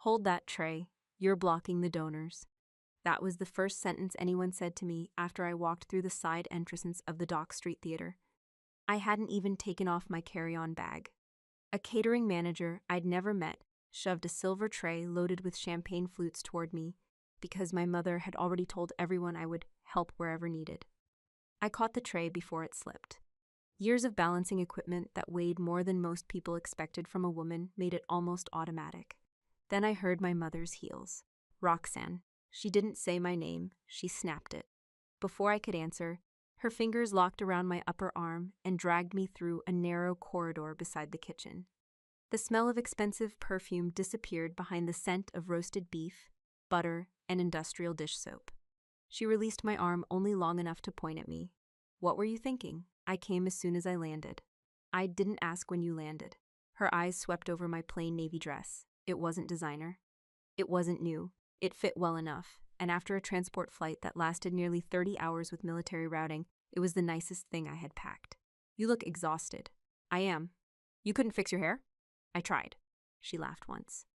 Hold that tray. You're blocking the donors. That was the first sentence anyone said to me after I walked through the side entrance of the Dock Street Theater. I hadn't even taken off my carry-on bag. A catering manager I'd never met shoved a silver tray loaded with champagne flutes toward me because my mother had already told everyone I would help wherever needed. I caught the tray before it slipped. Years of balancing equipment that weighed more than most people expected from a woman made it almost automatic. Then I heard my mother's heels. Roxanne. She didn't say my name, she snapped it. Before I could answer, her fingers locked around my upper arm and dragged me through a narrow corridor beside the kitchen. The smell of expensive perfume disappeared behind the scent of roasted beef, butter, and industrial dish soap. She released my arm only long enough to point at me. What were you thinking? I came as soon as I landed. I didn't ask when you landed. Her eyes swept over my plain navy dress. It wasn't designer. It wasn't new. It fit well enough, and after a transport flight that lasted nearly 30 hours with military routing, it was the nicest thing I had packed. You look exhausted. I am. You couldn't fix your hair? I tried. She laughed once.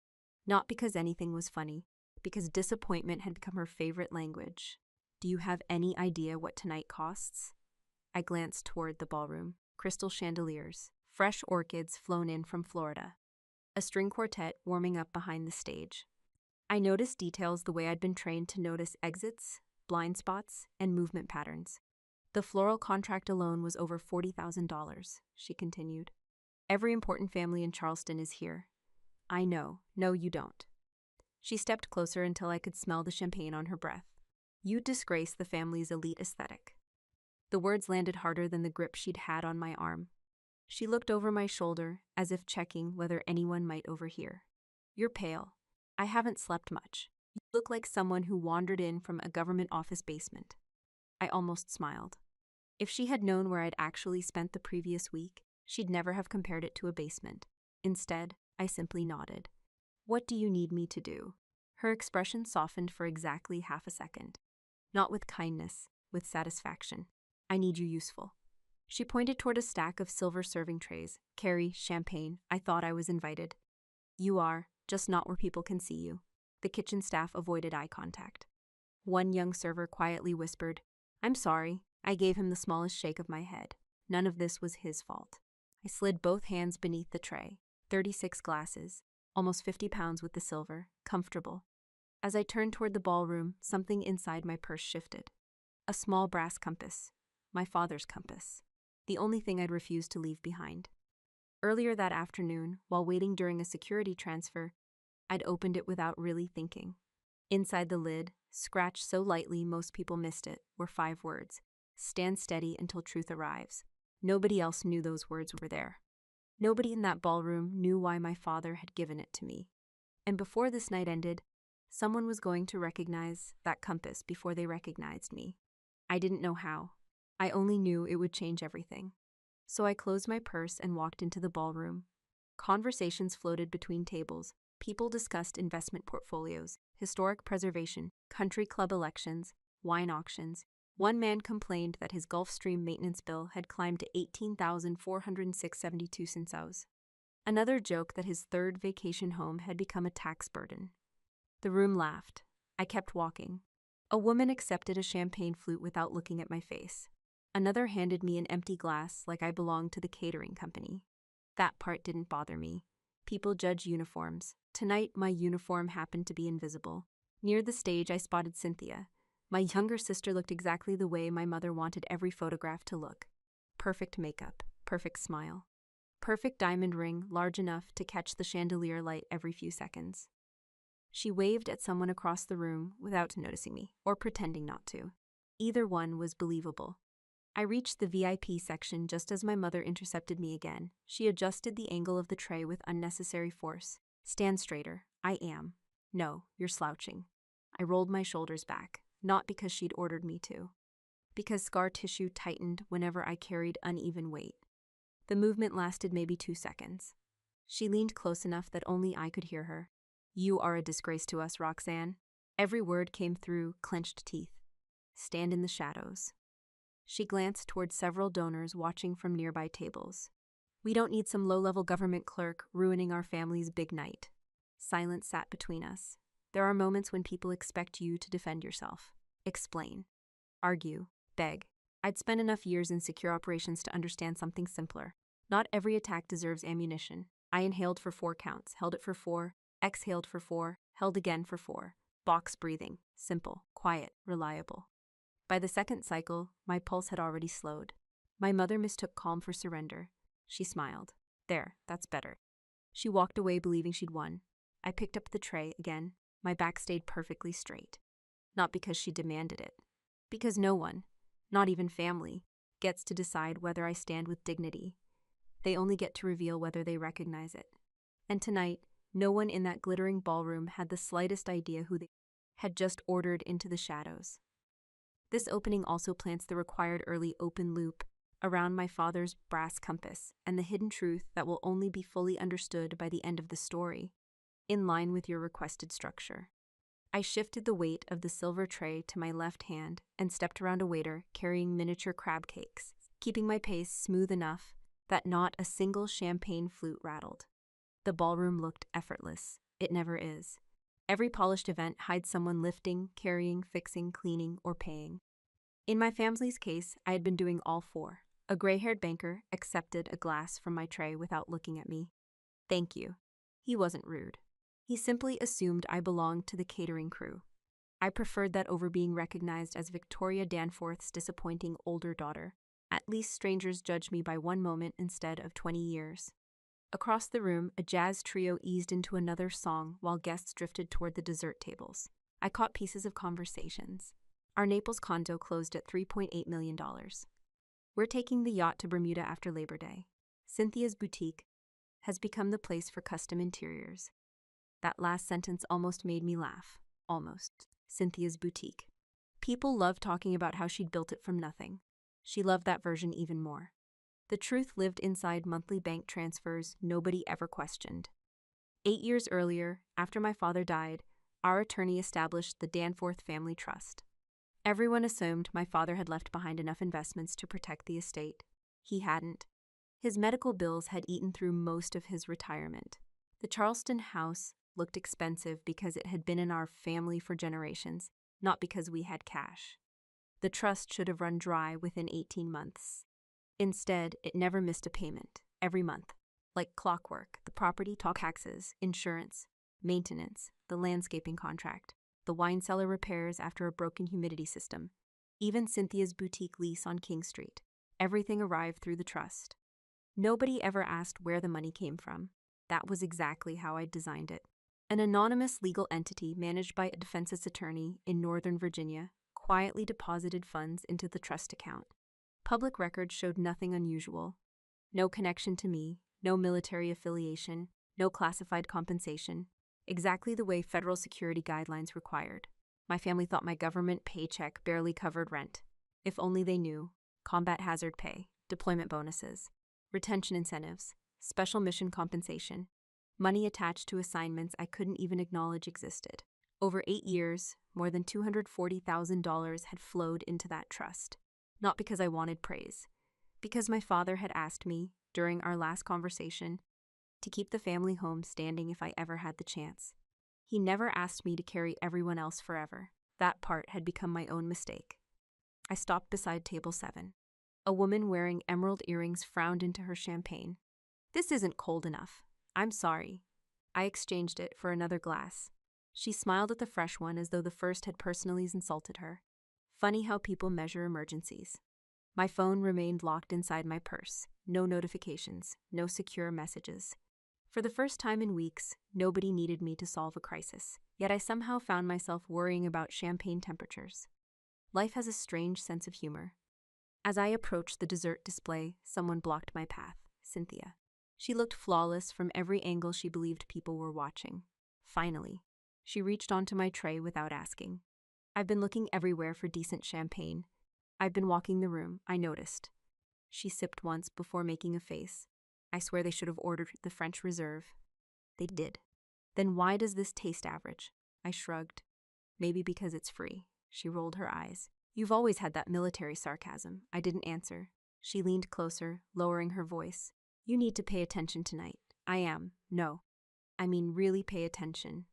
Not because anything was funny, because disappointment had become her favorite language. Do you have any idea what tonight costs? I glanced toward the ballroom. Crystal chandeliers, fresh orchids flown in from Florida. A string quartet warming up behind the stage. I noticed details the way I'd been trained to notice exits, blind spots, and movement patterns. The floral contract alone was over $40,000, she continued. Every important family in Charleston is here. I know. No, you don't. She stepped closer until I could smell the champagne on her breath. You disgrace the family's elite aesthetic. The words landed harder than the grip she'd had on my arm. She looked over my shoulder, as if checking whether anyone might overhear. You're pale. I haven't slept much. You look like someone who wandered in from a government office basement. I almost smiled. If she had known where I'd actually spent the previous week, she'd never have compared it to a basement. Instead, I simply nodded. What do you need me to do? Her expression softened for exactly half a second. Not with kindness, with satisfaction. I need you useful. She pointed toward a stack of silver serving trays. Carry, champagne. I thought I was invited. You are, just not where people can see you. The kitchen staff avoided eye contact. One young server quietly whispered, I'm sorry. I gave him the smallest shake of my head. None of this was his fault. I slid both hands beneath the tray. 36 glasses, almost 50 pounds with the silver, comfortable. As I turned toward the ballroom, something inside my purse shifted. A small brass compass. My father's compass. The only thing I'd refused to leave behind. Earlier that afternoon, while waiting during a security transfer, I'd opened it without really thinking. Inside the lid, scratched so lightly most people missed it, were 5 words. Stand steady until truth arrives. Nobody else knew those words were there. Nobody in that ballroom knew why my father had given it to me. And before this night ended, someone was going to recognize that compass before they recognized me. I didn't know how. I only knew it would change everything. So I closed my purse and walked into the ballroom. Conversations floated between tables. People discussed investment portfolios, historic preservation, country club elections, wine auctions. One man complained that his Gulfstream maintenance bill had climbed to $18,406.72 centavos. Another joked that his third vacation home had become a tax burden. The room laughed. I kept walking. A woman accepted a champagne flute without looking at my face. Another handed me an empty glass like I belonged to the catering company. That part didn't bother me. People judge uniforms. Tonight, my uniform happened to be invisible. Near the stage, I spotted Cynthia. My younger sister looked exactly the way my mother wanted every photograph to look. Perfect makeup, perfect smile. Perfect diamond ring large enough to catch the chandelier light every few seconds. She waved at someone across the room without noticing me, or pretending not to. Either one was believable. I reached the VIP section just as my mother intercepted me again. She adjusted the angle of the tray with unnecessary force. Stand straighter. I am. No, you're slouching. I rolled my shoulders back, not because she'd ordered me to. Because scar tissue tightened whenever I carried uneven weight. The movement lasted maybe 2 seconds. She leaned close enough that only I could hear her. You are a disgrace to us, Roxanne. Every word came through clenched teeth. Stand in the shadows. She glanced toward several donors watching from nearby tables. We don't need some low-level government clerk ruining our family's big night. Silence sat between us. There are moments when people expect you to defend yourself. Explain. Argue. Beg. I'd spent enough years in secure operations to understand something simpler. Not every attack deserves ammunition. I inhaled for 4 counts, held it for 4, exhaled for 4, held again for 4. Box breathing. Simple, quiet, reliable. By the second cycle, my pulse had already slowed. My mother mistook calm for surrender. She smiled. There, that's better. She walked away believing she'd won. I picked up the tray again. My back stayed perfectly straight. Not because she demanded it. Because no one, not even family, gets to decide whether I stand with dignity. They only get to reveal whether they recognize it. And tonight, no one in that glittering ballroom had the slightest idea who they had just ordered into the shadows. This opening also plants the required early open loop around my father's brass compass and the hidden truth that will only be fully understood by the end of the story, in line with your requested structure. I shifted the weight of the silver tray to my left hand and stepped around a waiter carrying miniature crab cakes, keeping my pace smooth enough that not a single champagne flute rattled. The ballroom looked effortless. It never is. Every polished event hides someone lifting, carrying, fixing, cleaning, or paying. In my family's case, I had been doing all 4. A gray-haired banker accepted a glass from my tray without looking at me. Thank you. He wasn't rude. He simply assumed I belonged to the catering crew. I preferred that over being recognized as Victoria Danforth's disappointing older daughter. At least strangers judged me by 1 moment instead of 20 years. Across the room, a jazz trio eased into another song while guests drifted toward the dessert tables. I caught pieces of conversations. Our Naples condo closed at $3.8 million. We're taking the yacht to Bermuda after Labor Day. Cynthia's boutique has become the place for custom interiors. That last sentence almost made me laugh. Almost. Cynthia's boutique. People loved talking about how she'd built it from nothing. She loved that version even more. The truth lived inside monthly bank transfers nobody ever questioned. 8 years earlier, after my father died, our attorney established the Danforth Family Trust. Everyone assumed my father had left behind enough investments to protect the estate. He hadn't. His medical bills had eaten through most of his retirement. The Charleston house looked expensive because it had been in our family for generations, not because we had cash. The trust should have run dry within 18 months. Instead, it never missed a payment, every month. Like clockwork, the property, taxes, insurance, maintenance, the landscaping contract, the wine cellar repairs after a broken humidity system, even Cynthia's boutique lease on King Street. Everything arrived through the trust. Nobody ever asked where the money came from. That was exactly how I designed it. An anonymous legal entity managed by a defense attorney in Northern Virginia quietly deposited funds into the trust account. Public records showed nothing unusual. No connection to me, no military affiliation, no classified compensation, exactly the way federal security guidelines required. My family thought my government paycheck barely covered rent. If only they knew. Combat hazard pay, deployment bonuses, retention incentives, special mission compensation, money attached to assignments I couldn't even acknowledge existed. Over 8 years, more than $240,000 had flowed into that trust. Not because I wanted praise, because my father had asked me, during our last conversation, to keep the family home standing if I ever had the chance. He never asked me to carry everyone else forever. That part had become my own mistake. I stopped beside table 7. A woman wearing emerald earrings frowned into her champagne. This isn't cold enough. I'm sorry. I exchanged it for another glass. She smiled at the fresh one as though the first had personally insulted her. Funny how people measure emergencies. My phone remained locked inside my purse. No notifications, no secure messages. For the first time in weeks, nobody needed me to solve a crisis. Yet I somehow found myself worrying about champagne temperatures. Life has a strange sense of humor. As I approached the dessert display, someone blocked my path. Cynthia. She looked flawless from every angle she believed people were watching. Finally, she reached onto my tray without asking. I've been looking everywhere for decent champagne. I've been walking the room, I noticed. She sipped once before making a face. I swear they should have ordered the French Reserve. They did. Then why does this taste average? I shrugged. Maybe because it's free. She rolled her eyes. You've always had that military sarcasm. I didn't answer. She leaned closer, lowering her voice. You need to pay attention tonight. I am. No. I mean, really pay attention.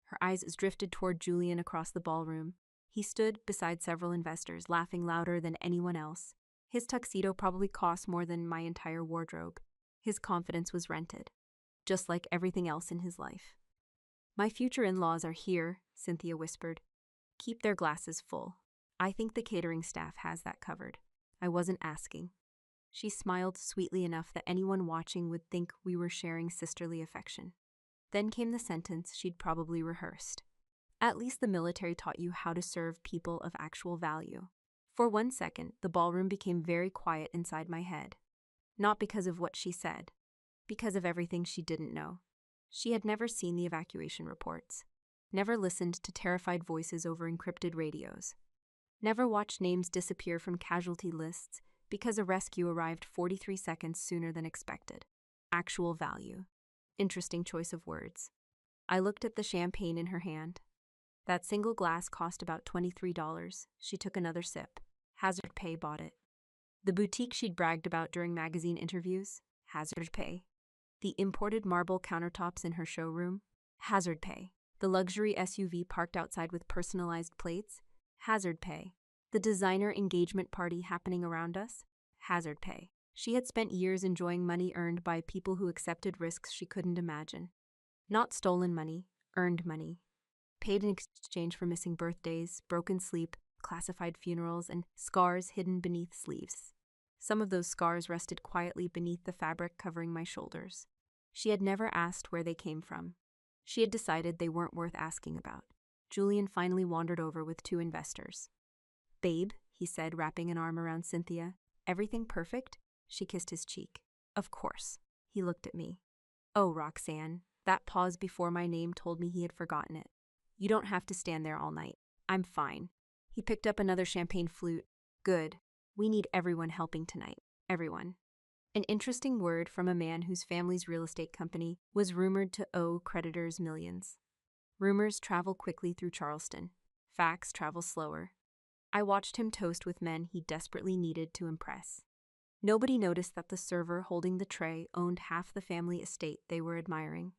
Her eyes drifted toward Julian across the ballroom. He stood beside several investors, laughing louder than anyone else. His tuxedo probably cost more than my entire wardrobe. His confidence was rented, just like everything else in his life. My future in-laws are here, Cynthia whispered. Keep their glasses full. I think the catering staff has that covered. I wasn't asking. She smiled sweetly enough that anyone watching would think we were sharing sisterly affection. Then came the sentence she'd probably rehearsed. At least the military taught you how to serve people of actual value. For 1 second, the ballroom became very quiet inside my head. Not because of what she said, because of everything she didn't know. She had never seen the evacuation reports, never listened to terrified voices over encrypted radios, never watched names disappear from casualty lists because a rescue arrived 43 seconds sooner than expected. Actual value. Interesting choice of words. I looked at the champagne in her hand. That single glass cost about $23. She took another sip. Hazard Pay bought it. The boutique she'd bragged about during magazine interviews? Hazard Pay. The imported marble countertops in her showroom? Hazard Pay. The luxury SUV parked outside with personalized plates? Hazard Pay. The designer engagement party happening around us? Hazard Pay. She had spent years enjoying money earned by people who accepted risks she couldn't imagine. Not stolen money, earned money. Paid in exchange for missing birthdays, broken sleep, classified funerals, and scars hidden beneath sleeves. Some of those scars rested quietly beneath the fabric covering my shoulders. She had never asked where they came from. She had decided they weren't worth asking about. Julian finally wandered over with 2 investors. Babe, he said, wrapping an arm around Cynthia. Everything perfect? She kissed his cheek. Of course. He looked at me. Oh, Roxanne. That pause before my name told me he had forgotten it. You don't have to stand there all night. I'm fine. He picked up another champagne flute. Good. We need everyone helping tonight. Everyone. An interesting word from a man whose family's real estate company was rumored to owe creditors millions. Rumors travel quickly through Charleston. Facts travel slower. I watched him toast with men he desperately needed to impress. Nobody noticed that the server holding the tray owned half the family estate they were admiring.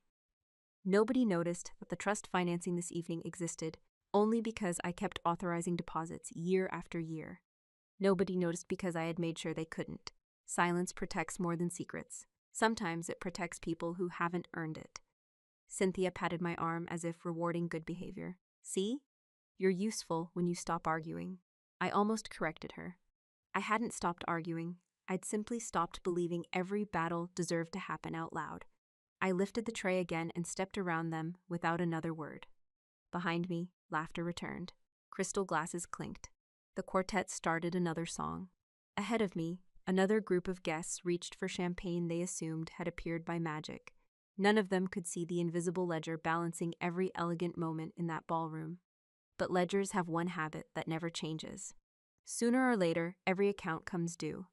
Nobody noticed that the trust financing this evening existed only because I kept authorizing deposits year after year. Nobody noticed because I had made sure they couldn't. Silence protects more than secrets. Sometimes it protects people who haven't earned it. Cynthia patted my arm as if rewarding good behavior. See? You're useful when you stop arguing. I almost corrected her. I hadn't stopped arguing. I'd simply stopped believing every battle deserved to happen out loud. I lifted the tray again and stepped around them without another word. Behind me, laughter returned. Crystal glasses clinked. The quartet started another song. Ahead of me, another group of guests reached for champagne they assumed had appeared by magic. None of them could see the invisible ledger balancing every elegant moment in that ballroom. But ledgers have one habit that never changes. Sooner or later, every account comes due.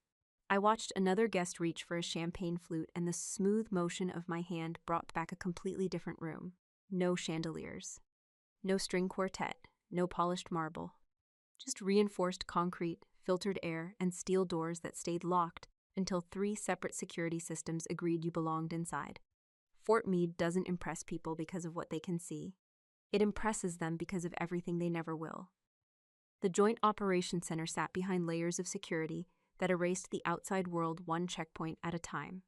I watched another guest reach for a champagne flute, and the smooth motion of my hand brought back a completely different room. No chandeliers. No string quartet. No polished marble. Just reinforced concrete, filtered air, and steel doors that stayed locked until 3 separate security systems agreed you belonged inside. Fort Meade doesn't impress people because of what they can see. It impresses them because of everything they never will. The Joint Operations Center sat behind layers of security that erased the outside world one checkpoint at a time.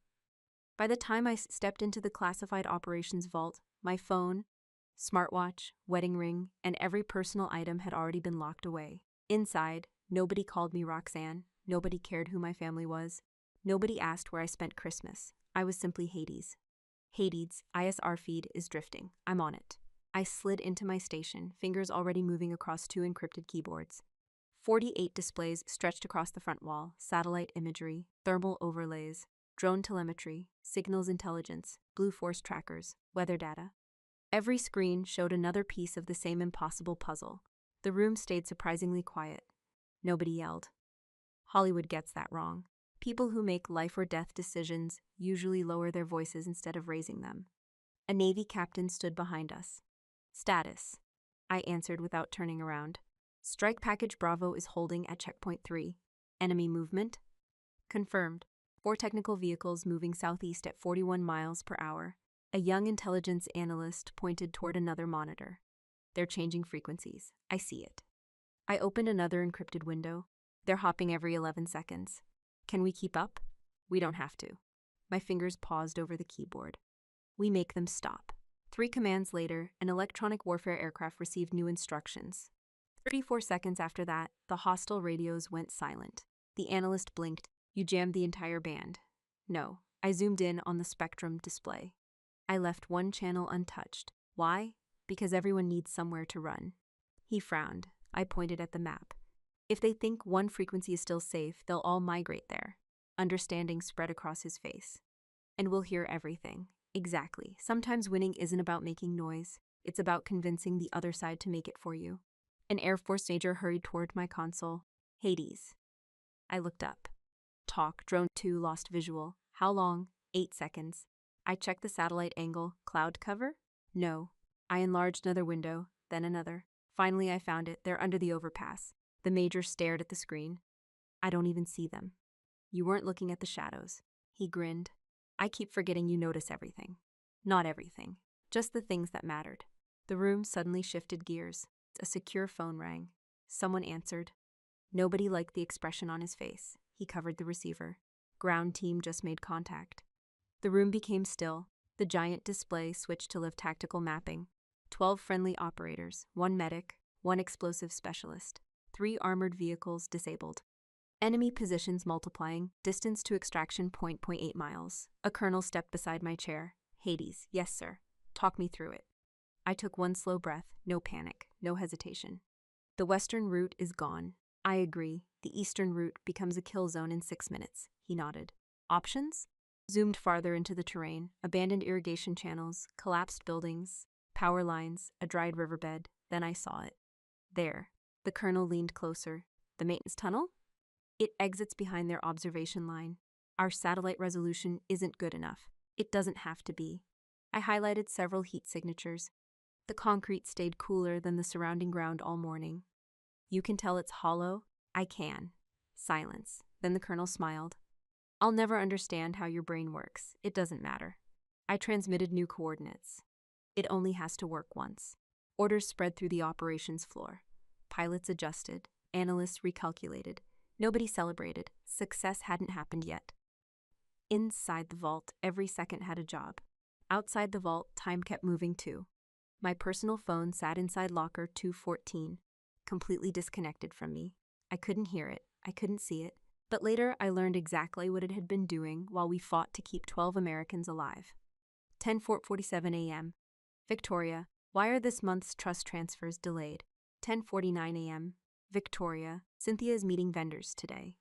By the time I stepped into the classified operations vault, my phone, smartwatch, wedding ring, and every personal item had already been locked away. Inside, nobody called me Roxanne, nobody cared who my family was, nobody asked where I spent Christmas. I was simply Hades. Hades' ISR feed is drifting. I'm on it. I slid into my station, fingers already moving across 2 encrypted keyboards. 48 displays stretched across the front wall, satellite imagery, thermal overlays, drone telemetry, signals intelligence, blue force trackers, weather data. Every screen showed another piece of the same impossible puzzle. The room stayed surprisingly quiet. Nobody yelled. Hollywood gets that wrong. People who make life or death decisions usually lower their voices instead of raising them. A Navy captain stood behind us. Status, I answered without turning around. Strike Package Bravo is holding at Checkpoint 3. Enemy movement? Confirmed. 4 technical vehicles moving southeast at 41 miles per hour. A young intelligence analyst pointed toward another monitor. They're changing frequencies. I see it. I opened another encrypted window. They're hopping every 11 seconds. Can we keep up? We don't have to. My fingers paused over the keyboard. We make them stop. 3 commands later, an electronic warfare aircraft received new instructions. 34 seconds after that, the hostile radios went silent. The analyst blinked. You jammed the entire band. No, I zoomed in on the spectrum display. I left one channel untouched. Why? Because everyone needs somewhere to run. He frowned. I pointed at the map. If they think one frequency is still safe, they'll all migrate there. Understanding spread across his face. And we'll hear everything. Exactly. Sometimes winning isn't about making noise. It's about convincing the other side to make it for you. An Air Force major hurried toward my console. Hades. I looked up. Talk, drone 2 lost visual. How long? 8 seconds. I checked the satellite angle. Cloud cover? No. I enlarged another window, then another. Finally, I found it. They're under the overpass. The major stared at the screen. I don't even see them. You weren't looking at the shadows. He grinned. I keep forgetting you notice everything. Not everything. Just the things that mattered. The room suddenly shifted gears. A secure phone rang. Someone answered. Nobody liked the expression on his face. He covered the receiver. Ground team just made contact. The room became still. The giant display switched to live tactical mapping. 12 friendly operators, 1 medic, 1 explosive specialist, 3 armored vehicles disabled. Enemy positions multiplying, distance to extraction point .8 miles. A colonel stepped beside my chair. Hades, yes sir. Talk me through it. I took one slow breath, no panic, no hesitation. The western route is gone. I agree. The eastern route becomes a kill zone in 6 minutes. He nodded. Options? Zoomed farther into the terrain, abandoned irrigation channels, collapsed buildings, power lines, a dried riverbed. Then I saw it. There. The colonel leaned closer. The maintenance tunnel? It exits behind their observation line. Our satellite resolution isn't good enough. It doesn't have to be. I highlighted several heat signatures. The concrete stayed cooler than the surrounding ground all morning. You can tell it's hollow? I can. Silence. Then the colonel smiled. I'll never understand how your brain works. It doesn't matter. I transmitted new coordinates. It only has to work once. Orders spread through the operations floor. Pilots adjusted. Analysts recalculated. Nobody celebrated. Success hadn't happened yet. Inside the vault, every second had a job. Outside the vault, time kept moving too. My personal phone sat inside locker 214, completely disconnected from me. I couldn't hear it. I couldn't see it. But later, I learned exactly what it had been doing while we fought to keep 12 Americans alive. 10:47 a.m. Victoria, why are this month's trust transfers delayed? 10:49 a.m. Victoria, Cynthia is meeting vendors today.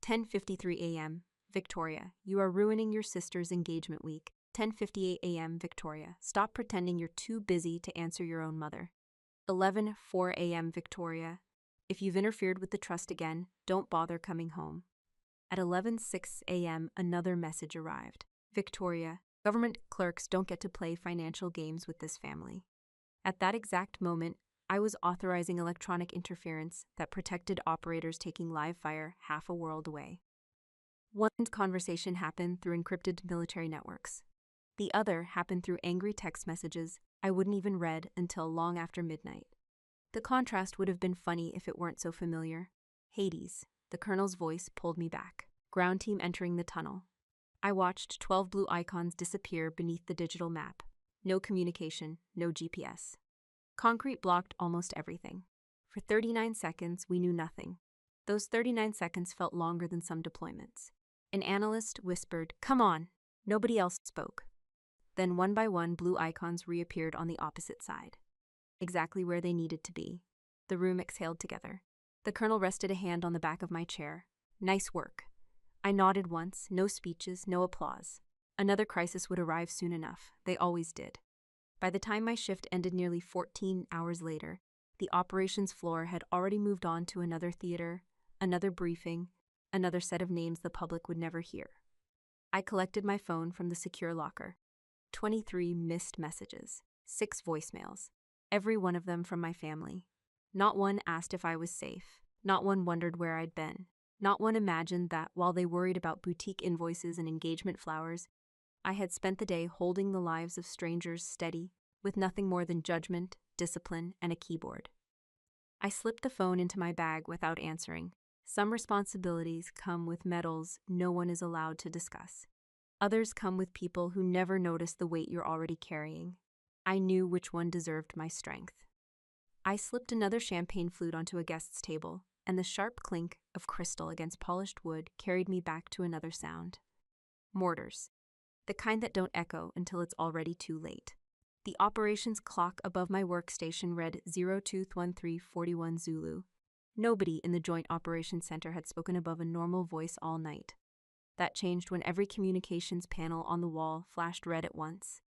10:53 a.m. Victoria, you are ruining your sister's engagement week. 10:58 a.m. Victoria, stop pretending you're too busy to answer your own mother. 11:04 a.m. Victoria, if you've interfered with the trust again, don't bother coming home. At 11:06 a.m., another message arrived. Victoria, government clerks don't get to play financial games with this family. At that exact moment, I was authorizing electronic interference that protected operators taking live fire half a world away. One conversation happened through encrypted military networks. The other happened through angry text messages I wouldn't even read until long after midnight. The contrast would have been funny if it weren't so familiar. Hades, the colonel's voice pulled me back. Ground team entering the tunnel. I watched 12 blue icons disappear beneath the digital map. No communication, no GPS. Concrete blocked almost everything. For 39 seconds, we knew nothing. Those 39 seconds felt longer than some deployments. An analyst whispered, "Come on!" Nobody else spoke. Then one by one, blue icons reappeared on the opposite side. Exactly where they needed to be. The room exhaled together. The colonel rested a hand on the back of my chair. Nice work. I nodded once, no speeches, no applause. Another crisis would arrive soon enough. They always did. By the time my shift ended nearly 14 hours later, the operations floor had already moved on to another theater, another briefing, another set of names the public would never hear. I collected my phone from the secure locker. 23 missed messages, 6 voicemails, every one of them from my family. Not one asked if I was safe. Not one wondered where I'd been. Not one imagined that while they worried about boutique invoices and engagement flowers, I had spent the day holding the lives of strangers steady, with nothing more than judgment, discipline, and a keyboard. I slipped the phone into my bag without answering. Some responsibilities come with medals no one is allowed to discuss. Others come with people who never notice the weight you're already carrying. I knew which one deserved my strength. I slipped another champagne flute onto a guest's table, and the sharp clink of crystal against polished wood carried me back to another sound. Mortars. The kind that don't echo until it's already too late. The operations clock above my workstation read 021341 Zulu. Nobody in the Joint Operations Center had spoken above a normal voice all night. That changed when every communications panel on the wall flashed red at once.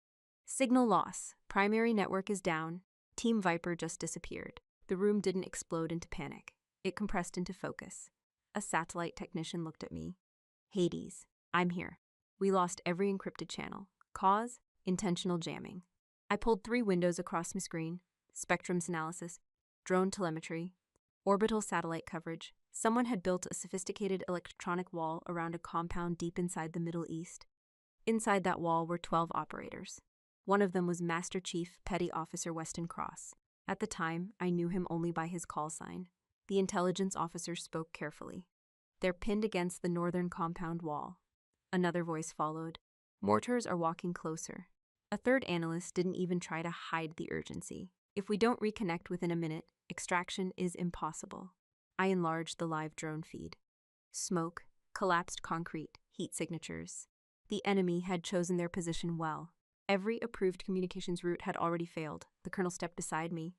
Signal loss. Primary network is down. Team Viper just disappeared. The room didn't explode into panic. It compressed into focus. A satellite technician looked at me. Hades, I'm here. We lost every encrypted channel. Cause? Intentional jamming. I pulled 3 windows across my screen. Spectrums analysis, drone telemetry, orbital satellite coverage. Someone had built a sophisticated electronic wall around a compound deep inside the Middle East. Inside that wall were 12 operators. One of them was Master Chief Petty Officer Weston Cross. At the time, I knew him only by his call sign. The intelligence officer spoke carefully. They're pinned against the northern compound wall. Another voice followed. Mortars are walking closer. A third analyst didn't even try to hide the urgency. If we don't reconnect within a minute, extraction is impossible. I enlarged the live drone feed. Smoke, collapsed concrete, heat signatures. The enemy had chosen their position well. Every approved communications route had already failed. The colonel stepped beside me.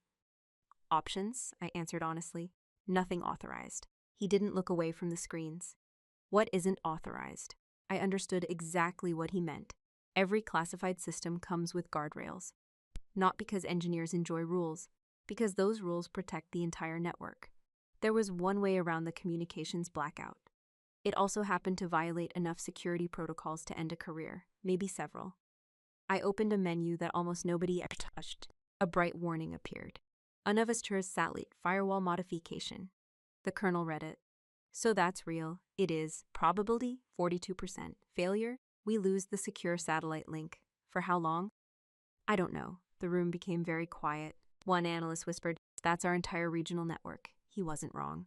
Options, I answered honestly. Nothing authorized. He didn't look away from the screens. What isn't authorized? I understood exactly what he meant. Every classified system comes with guardrails. Not because engineers enjoy rules, because those rules protect the entire network. There was one way around the communications blackout. It also happened to violate enough security protocols to end a career, maybe several. I opened a menu that almost nobody ever touched. A bright warning appeared. Unavastur's satellite firewall modification. The colonel read it. So that's real. It is. Probability 42%. Failure? We lose the secure satellite link. For how long? I don't know. The room became very quiet. One analyst whispered, "That's our entire regional network." He wasn't wrong.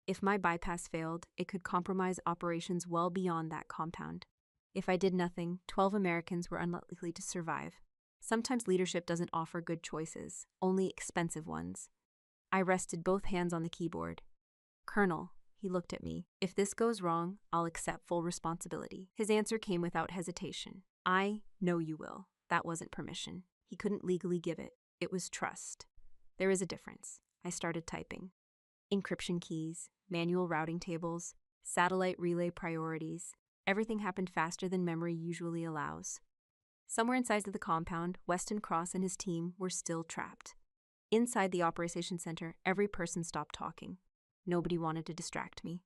If my bypass failed, it could compromise operations well beyond that compound. If I did nothing, 12 Americans were unlikely to survive. Sometimes leadership doesn't offer good choices, only expensive ones. I rested both hands on the keyboard. "Colonel," he looked at me, "if this goes wrong, I'll accept full responsibility." His answer came without hesitation. "I know you will." That wasn't permission. He couldn't legally give it. It was trust. There is a difference. I started typing. Encryption keys, manual routing tables, satellite relay priorities. Everything happened faster than memory usually allows. Somewhere inside the compound, Weston Cross and his team were still trapped. Inside the operations center, every person stopped talking. Nobody wanted to distract me.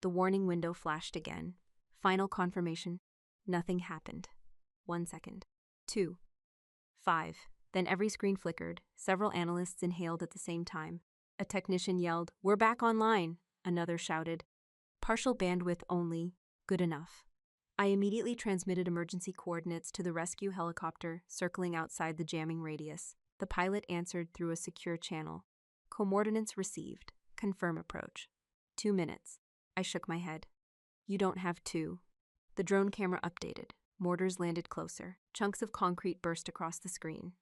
The warning window flashed again. Final confirmation. Nothing happened. 1 second. 2. 5. Then every screen flickered. Several analysts inhaled at the same time. A technician yelled, "We're back online." Another shouted, "Partial bandwidth only. Good enough." I immediately transmitted emergency coordinates to the rescue helicopter circling outside the jamming radius. The pilot answered through a secure channel. Coordinates received. Confirm approach. 2 minutes. I shook my head. You don't have 2. The drone camera updated. Mortars landed closer. Chunks of concrete burst across the screen.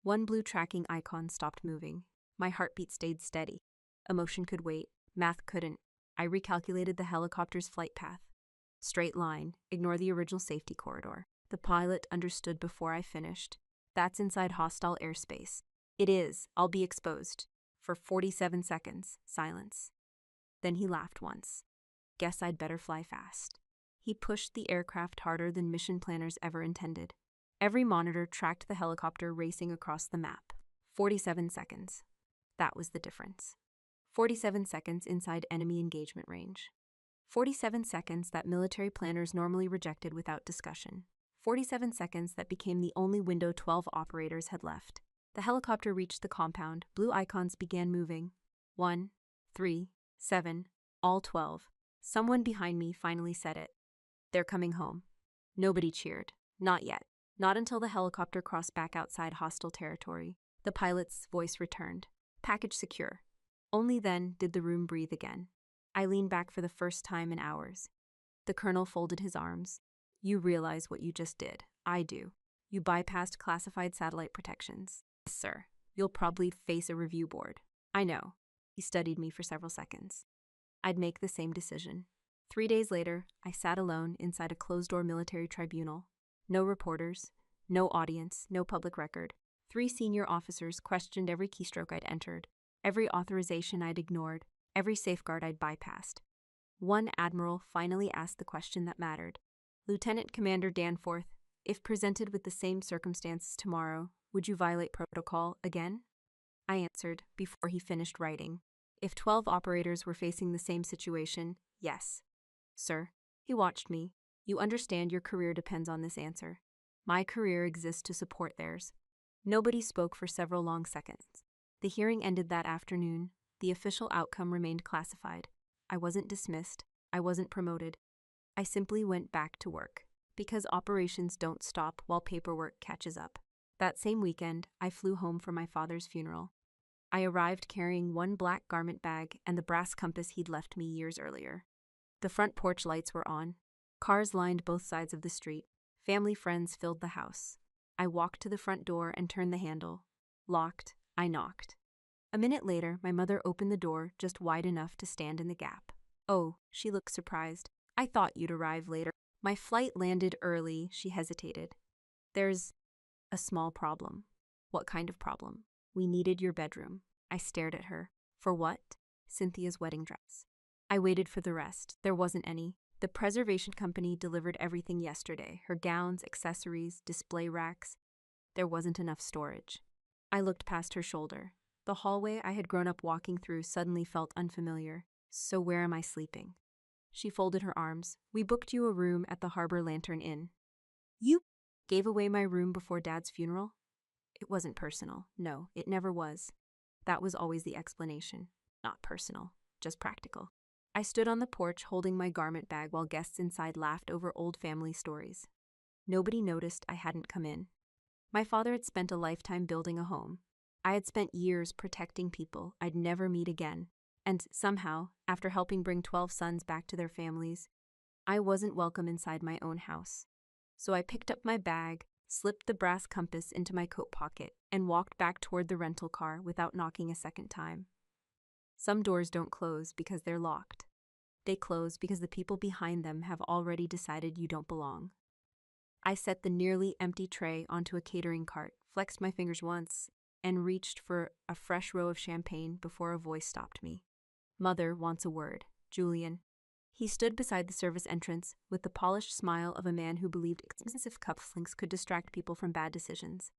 One blue tracking icon stopped moving. My heartbeat stayed steady. Emotion could wait. Math couldn't. I recalculated the helicopter's flight path. Straight line. Ignore the original safety corridor. The pilot understood before I finished. That's inside hostile airspace. It is. I'll be exposed. For 47 seconds. Silence. Then he laughed once. Guess I'd better fly fast. He pushed the aircraft harder than mission planners ever intended. Every monitor tracked the helicopter racing across the map. 47 seconds. That was the difference. 47 seconds inside enemy engagement range. 47 seconds that military planners normally rejected without discussion. 47 seconds that became the only window 12 operators had left. The helicopter reached the compound. Blue icons began moving. 1, 3, 7, all 12. Someone behind me finally said it. They're coming home. Nobody cheered. Not yet. Not until the helicopter crossed back outside hostile territory. The pilot's voice returned. Package secure. Only then did the room breathe again. I leaned back for the first time in hours. The colonel folded his arms. You realize what you just did. I do. You bypassed classified satellite protections. Yes, sir. You'll probably face a review board. I know. He studied me for several seconds. I'd make the same decision. 3 days later, I sat alone inside a closed-door military tribunal. No reporters, no audience, no public record. 3 senior officers questioned every keystroke I'd entered, every authorization I'd ignored, every safeguard I'd bypassed. One admiral finally asked the question that mattered. Lieutenant Commander Danforth, if presented with the same circumstances tomorrow, would you violate protocol again? I answered before he finished writing. If 12 operators were facing the same situation, yes. Sir, he watched me. You understand your career depends on this answer. My career exists to support theirs. Nobody spoke for several long seconds. The hearing ended that afternoon. The official outcome remained classified. I wasn't dismissed. I wasn't promoted. I simply went back to work, because operations don't stop while paperwork catches up. That same weekend, I flew home for my father's funeral. I arrived carrying one black garment bag and the brass compass he'd left me years earlier. The front porch lights were on. Cars lined both sides of the street. Family friends filled the house. I walked to the front door and turned the handle. Locked, I knocked. A minute later, my mother opened the door just wide enough to stand in the gap. Oh, she looked surprised. I thought you'd arrive later. My flight landed early, she hesitated. There's a small problem. What kind of problem? We needed your bedroom. I stared at her. For what? Cynthia's wedding dress. I waited for the rest. There wasn't any. The preservation company delivered everything yesterday. Her gowns, accessories, display racks. There wasn't enough storage. I looked past her shoulder. The hallway I had grown up walking through suddenly felt unfamiliar. So where am I sleeping? She folded her arms. We booked you a room at the Harbor Lantern Inn. You gave away my room before Dad's funeral? It wasn't personal. No, it never was. That was always the explanation. Not personal, just practical. I stood on the porch holding my garment bag while guests inside laughed over old family stories. Nobody noticed I hadn't come in. My father had spent a lifetime building a home. I had spent years protecting people I'd never meet again. And somehow, after helping bring 12 sons back to their families, I wasn't welcome inside my own house. So I picked up my bag, slipped the brass compass into my coat pocket, and walked back toward the rental car without knocking a second time. Some doors don't close because they're locked. They close because the people behind them have already decided you don't belong. I set the nearly empty tray onto a catering cart, flexed my fingers once, and reached for a fresh row of champagne before a voice stopped me. Mother wants a word. Julian. He stood beside the service entrance with the polished smile of a man who believed expensive cufflinks could distract people from bad decisions.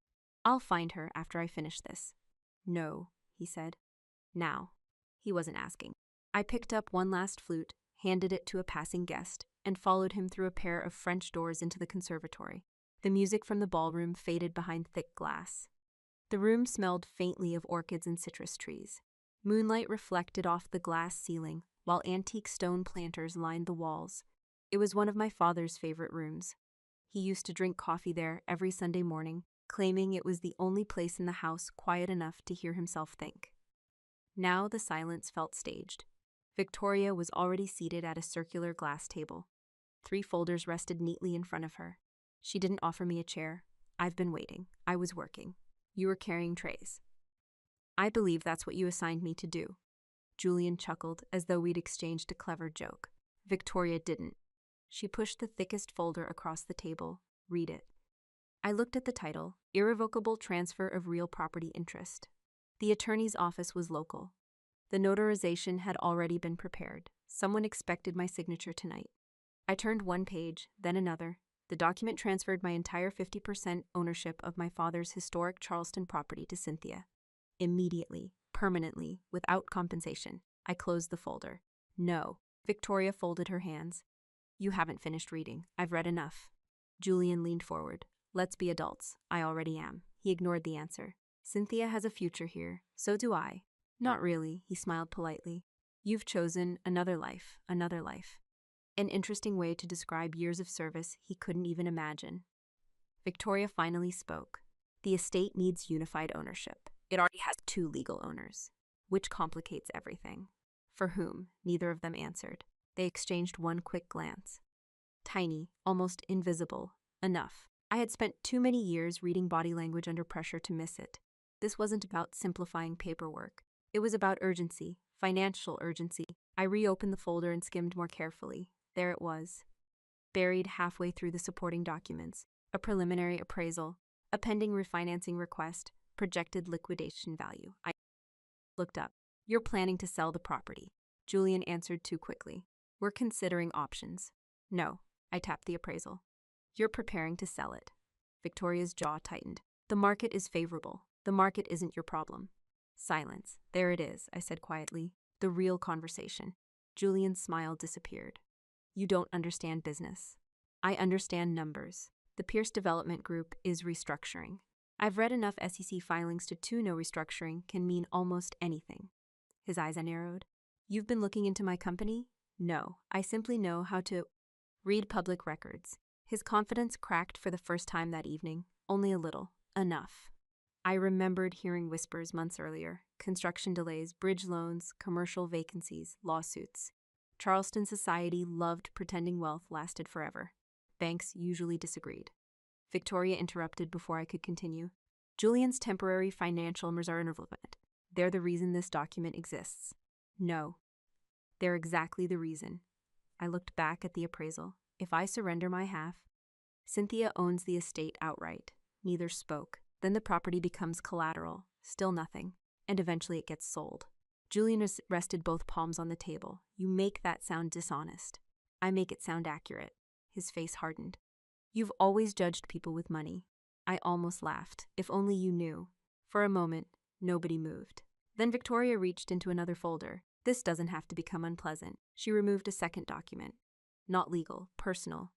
I'll find her after I finish this. No, he said. Now. He wasn't asking. I picked up one last flute, handed it to a passing guest, and followed him through a pair of French doors into the conservatory. The music from the ballroom faded behind thick glass. The room smelled faintly of orchids and citrus trees. Moonlight reflected off the glass ceiling, while antique stone planters lined the walls. It was one of my father's favorite rooms. He used to drink coffee there every Sunday morning, claiming it was the only place in the house quiet enough to hear himself think. Now the silence felt staged. Victoria was already seated at a circular glass table. 3 folders rested neatly in front of her. She didn't offer me a chair. I've been waiting. I was working. You were carrying trays. I believe that's what you assigned me to do. Julian chuckled as though we'd exchanged a clever joke. Victoria didn't. She pushed the thickest folder across the table. Read it. I looked at the title, Irrevocable Transfer of Real Property Interest. The attorney's office was local. The notarization had already been prepared. Someone expected my signature tonight. I turned one page, then another. The document transferred my entire 50% ownership of my father's historic Charleston property to Cynthia. Immediately, permanently, without compensation. I closed the folder. No. Victoria folded her hands. You haven't finished reading. I've read enough. Julian leaned forward. Let's be adults. I already am. He ignored the answer. Cynthia has a future here. So do I. Not really, he smiled politely. You've chosen another life, another life. An interesting way to describe years of service he couldn't even imagine. Victoria finally spoke. The estate needs unified ownership. It already has 2 legal owners, which complicates everything. For whom? Neither of them answered. They exchanged one quick glance. Tiny, almost invisible, enough. I had spent too many years reading body language under pressure to miss it. This wasn't about simplifying paperwork. It was about urgency, financial urgency. I reopened the folder and skimmed more carefully. There it was, buried halfway through the supporting documents. A preliminary appraisal, a pending refinancing request, projected liquidation value. I looked up. You're planning to sell the property. Julian answered too quickly. We're considering options. No, I tapped the appraisal. You're preparing to sell it. Victoria's jaw tightened. The market is favorable. The market isn't your problem. Silence. There it is, I said quietly. The real conversation. Julian's smile disappeared. You don't understand business. I understand numbers. The Pierce Development Group is restructuring. I've read enough SEC filings to know restructuring can mean almost anything. His eyes narrowed. You've been looking into my company? No, I simply know how to read public records. His confidence cracked for the first time that evening. Only a little. Enough. I remembered hearing whispers months earlier. Construction delays, bridge loans, commercial vacancies, lawsuits. Charleston society loved pretending wealth lasted forever. Banks usually disagreed. Victoria interrupted before I could continue. Julian's temporary financial reserves are irrelevant. They're the reason this document exists. No. They're exactly the reason. I looked back at the appraisal. If I surrender my half, Cynthia owns the estate outright. Neither spoke. Then the property becomes collateral. Still nothing. And eventually it gets sold. Julian rested both palms on the table. You make that sound dishonest. I make it sound accurate. His face hardened. You've always judged people with money. I almost laughed. If only you knew. For a moment, nobody moved. Then Victoria reached into another folder. This doesn't have to become unpleasant. She removed a second document. Not legal, personal.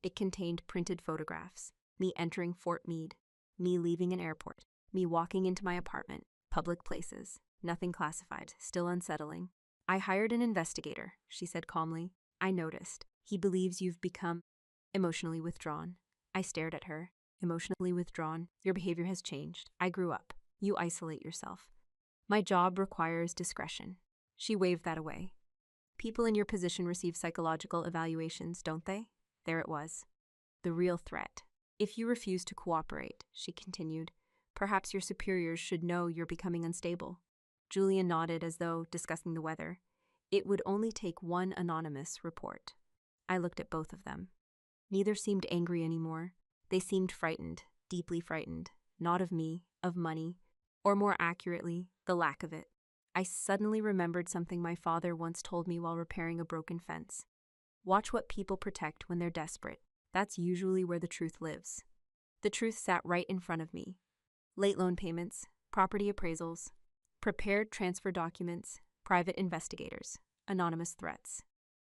It contained printed photographs. Me entering Fort Meade. Me leaving an airport. Me walking into my apartment. Public places. Nothing classified. Still unsettling. I hired an investigator, she said calmly. I noticed. He believes you've become emotionally withdrawn. I stared at her. Emotionally withdrawn. Your behavior has changed. I grew up. You isolate yourself. My job requires discretion. She waved that away. People in your position receive psychological evaluations, don't they? There it was. The real threat. If you refuse to cooperate, she continued, perhaps your superiors should know you're becoming unstable. Julian nodded as though discussing the weather. It would only take one anonymous report. I looked at both of them. Neither seemed angry anymore. They seemed frightened, deeply frightened, not of me, of money, or more accurately, the lack of it. I suddenly remembered something my father once told me while repairing a broken fence. Watch what people protect when they're desperate. That's usually where the truth lives. The truth sat right in front of me. Late loan payments, property appraisals, prepared transfer documents, private investigators, anonymous threats.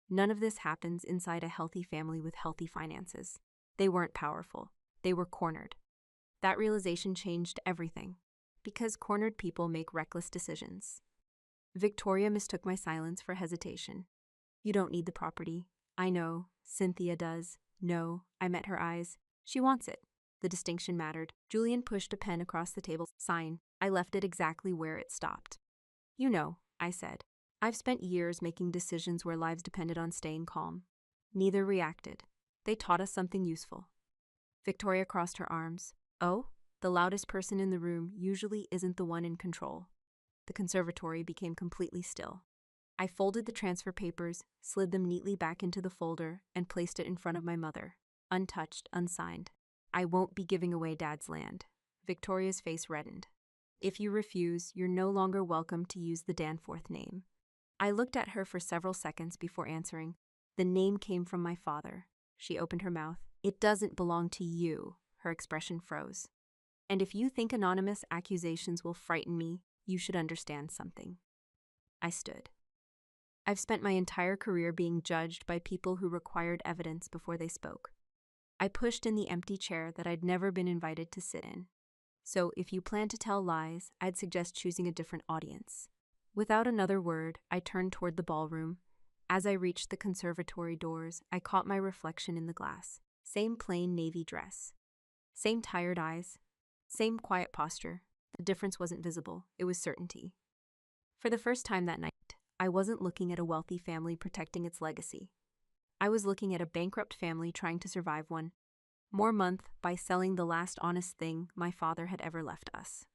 None of this happens inside a healthy family with healthy finances. They weren't powerful. They were cornered. That realization changed everything. Because cornered people make reckless decisions. Victoria mistook my silence for hesitation. You don't need the property. I know. Cynthia does. No. I met her eyes. She wants it. The distinction mattered. Julian pushed a pen across the table. Sign. I left it exactly where it stopped. You know, I said. I've spent years making decisions where lives depended on staying calm. Neither reacted. They taught us something useful. Victoria crossed her arms. Oh? The loudest person in the room usually isn't the one in control. The conservatory became completely still. I folded the transfer papers, slid them neatly back into the folder, and placed it in front of my mother. Untouched, unsigned. I won't be giving away Dad's land. Victoria's face reddened. If you refuse, you're no longer welcome to use the Danforth name. I looked at her for several seconds before answering. The name came from my father. She opened her mouth. It doesn't belong to you. Her expression froze. And if you think anonymous accusations will frighten me, you should understand something. I stood. I've spent my entire career being judged by people who required evidence before they spoke. I pushed in the empty chair that I'd never been invited to sit in. So if you plan to tell lies, I'd suggest choosing a different audience. Without another word, I turned toward the ballroom. As I reached the conservatory doors, I caught my reflection in the glass. Same plain navy dress. Same tired eyes, same quiet posture. The difference wasn't visible, it was certainty. For the first time that night, I wasn't looking at a wealthy family protecting its legacy. I was looking at a bankrupt family trying to survive one more month by selling the last honest thing my father had ever left us.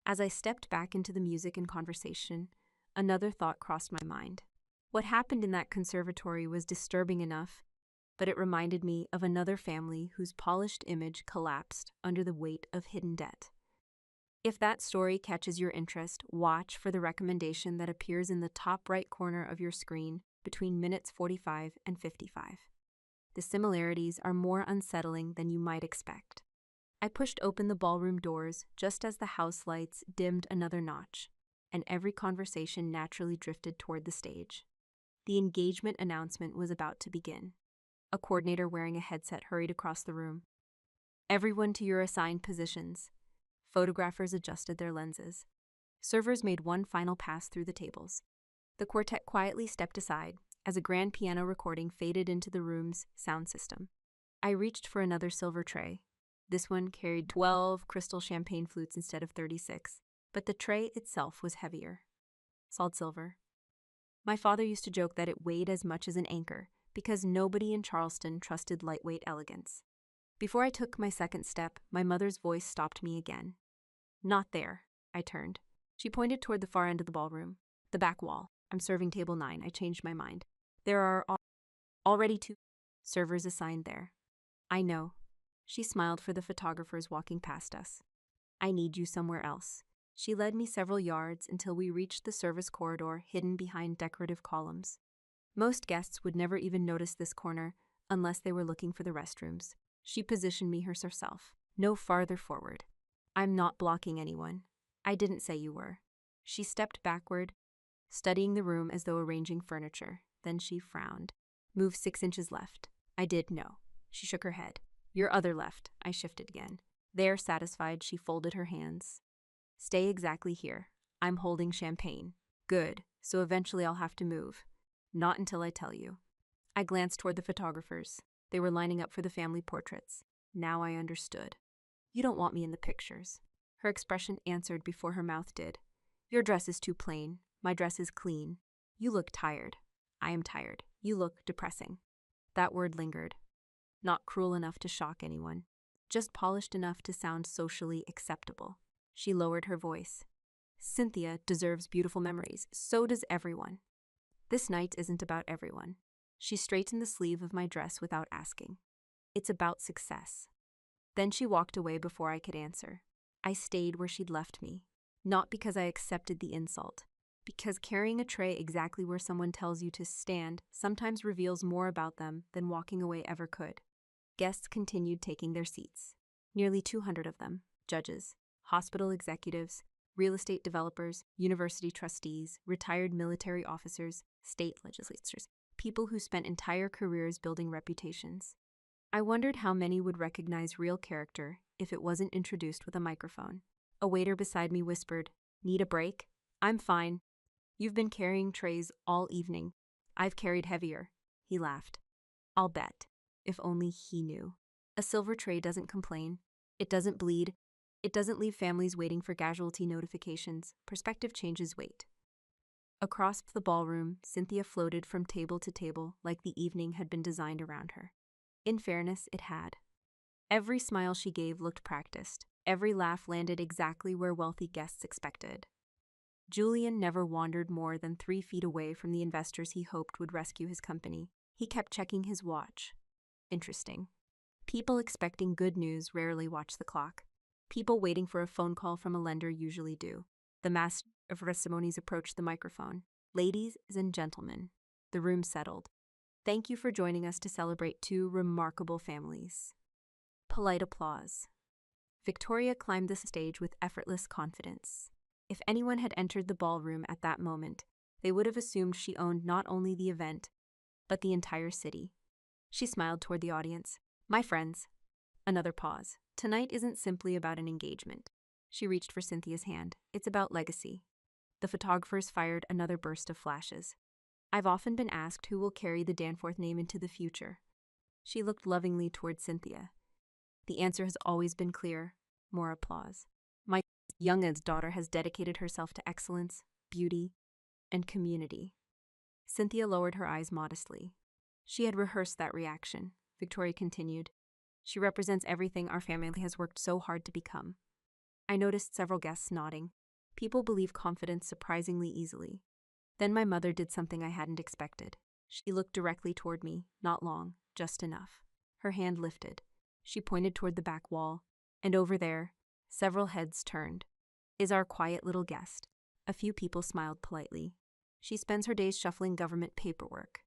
As I stepped back into the music and conversation, another thought crossed my mind. What happened in that conservatory was disturbing enough, but it reminded me of another family whose polished image collapsed under the weight of hidden debt. If that story catches your interest, watch for the recommendation that appears in the top right corner of your screen between minutes 45 and 55. The similarities are more unsettling than you might expect. I pushed open the ballroom doors just as the house lights dimmed another notch, and every conversation naturally drifted toward the stage. The engagement announcement was about to begin. A coordinator wearing a headset hurried across the room. Everyone to your assigned positions. Photographers adjusted their lenses. Servers made one final pass through the tables. The quartet quietly stepped aside as a grand piano recording faded into the room's sound system. I reached for another silver tray. This one carried 12 crystal champagne flutes instead of 36, but the tray itself was heavier. Solid silver. My father used to joke that it weighed as much as an anchor because nobody in Charleston trusted lightweight elegance. Before I took my second step, my mother's voice stopped me again. Not there, I turned. She pointed toward the far end of the ballroom. The back wall. I'm serving table 9. I changed my mind. There are already 2 servers assigned there. I know. She smiled for the photographers walking past us. I need you somewhere else. She led me several yards until we reached the service corridor hidden behind decorative columns. Most guests would never even notice this corner unless they were looking for the restrooms. She positioned me herself. No farther forward. I'm not blocking anyone. I didn't say you were. She stepped backward, studying the room as though arranging furniture. Then she frowned. Move 6 inches left. I did no. She shook her head. Your other left. I shifted again. There, satisfied, she folded her hands. Stay exactly here. I'm holding champagne. Good. So eventually I'll have to move. Not until I tell you. I glanced toward the photographers. They were lining up for the family portraits. Now I understood. You don't want me in the pictures. Her expression answered before her mouth did. Your dress is too plain. My dress is clean. You look tired. I am tired. You look depressing. That word lingered. Not cruel enough to shock anyone. Just polished enough to sound socially acceptable. She lowered her voice. Cynthia deserves beautiful memories. So does everyone. This night isn't about everyone. She straightened the sleeve of my dress without asking. It's about success. Then she walked away before I could answer. I stayed where she'd left me. Not because I accepted the insult. Because carrying a tray exactly where someone tells you to stand sometimes reveals more about them than walking away ever could. Guests continued taking their seats. Nearly 200 of them. Judges, hospital executives, real estate developers, university trustees, retired military officers, state legislators, people who spent entire careers building reputations. I wondered how many would recognize real character if it wasn't introduced with a microphone. A waiter beside me whispered, "Need a break?" "I'm fine. You've been carrying trays all evening. I've carried heavier." He laughed. "I'll bet. If only he knew. A silver tray doesn't complain. It doesn't bleed. It doesn't leave families waiting for casualty notifications. Perspective changes weight." Across the ballroom, Cynthia floated from table to table like the evening had been designed around her. In fairness, it had. Every smile she gave looked practiced. Every laugh landed exactly where wealthy guests expected. Julian never wandered more than 3 feet away from the investors he hoped would rescue his company. He kept checking his watch. Interesting. People expecting good news rarely watch the clock. People waiting for a phone call from a lender usually do. The master of ceremonies approached the microphone. "Ladies and gentlemen," the room settled. "Thank you for joining us to celebrate 2 remarkable families." Polite applause. Victoria climbed the stage with effortless confidence. If anyone had entered the ballroom at that moment, they would have assumed she owned not only the event, but the entire city. She smiled toward the audience. "My friends." Another pause. "Tonight isn't simply about an engagement." She reached for Cynthia's hand. "It's about legacy." The photographers fired another burst of flashes. "I've often been asked who will carry the Danforth name into the future." She looked lovingly toward Cynthia. The answer has always been clear. More applause. My youngest daughter has dedicated herself to excellence, beauty, and community. Cynthia lowered her eyes modestly. She had rehearsed that reaction. Victoria continued. She represents everything our family has worked so hard to become. I noticed several guests nodding. People believe confidence surprisingly easily. Then my mother did something I hadn't expected. She looked directly toward me, not long, just enough. Her hand lifted. She pointed toward the back wall, and over there, several heads turned. Is our quiet little guest. A few people smiled politely. She spends her days shuffling government paperwork.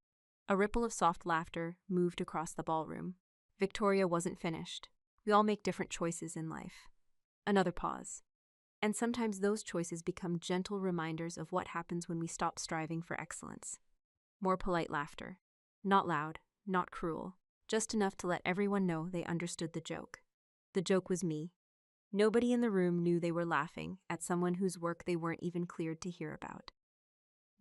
A ripple of soft laughter moved across the ballroom. Victoria wasn't finished. We all make different choices in life. Another pause. And sometimes those choices become gentle reminders of what happens when we stop striving for excellence. More polite laughter. Not loud, not cruel, just enough to let everyone know they understood the joke. The joke was me. Nobody in the room knew they were laughing at someone whose work they weren't even cleared to hear about.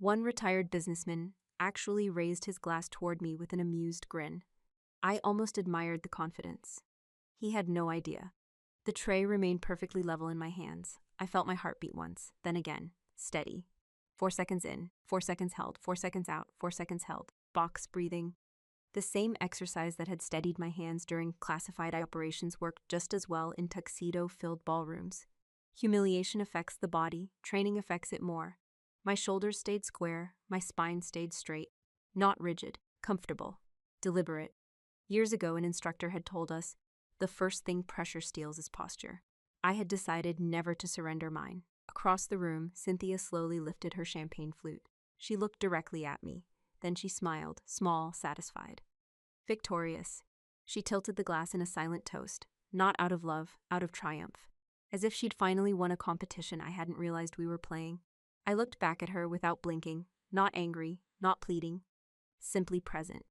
One retired businessman actually raised his glass toward me with an amused grin. I almost admired the confidence. He had no idea. The tray remained perfectly level in my hands. I felt my heartbeat once, then again, steady. 4 seconds in, 4 seconds held, 4 seconds out, 4 seconds held. Box breathing. The same exercise that had steadied my hands during classified operations worked just as well in tuxedo-filled ballrooms. Humiliation affects the body, training affects it more. My shoulders stayed square, my spine stayed straight. Not rigid, comfortable, deliberate. Years ago, an instructor had told us, the first thing pressure steals is posture. I had decided never to surrender mine. Across the room, Cynthia slowly lifted her champagne flute. She looked directly at me. Then she smiled, small, satisfied. Victorious. She tilted the glass in a silent toast, not out of love, out of triumph. As if she'd finally won a competition I hadn't realized we were playing. I looked back at her without blinking, not angry, not pleading, simply present.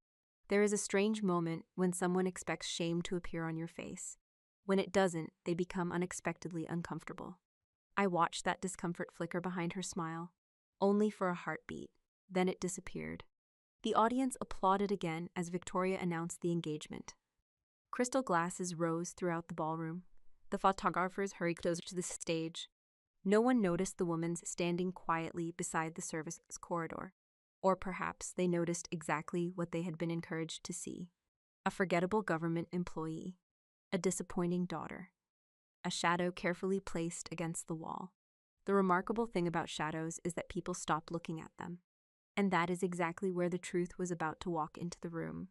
There is a strange moment when someone expects shame to appear on your face. When it doesn't, they become unexpectedly uncomfortable. I watched that discomfort flicker behind her smile, only for a heartbeat. Then it disappeared. The audience applauded again as Victoria announced the engagement. Crystal glasses rose throughout the ballroom. The photographers hurried closer to the stage. No one noticed the woman standing quietly beside the service corridor. Or perhaps they noticed exactly what they had been encouraged to see. A forgettable government employee. A disappointing daughter. A shadow carefully placed against the wall. The remarkable thing about shadows is that people stop looking at them. And that is exactly where the truth was about to walk into the room.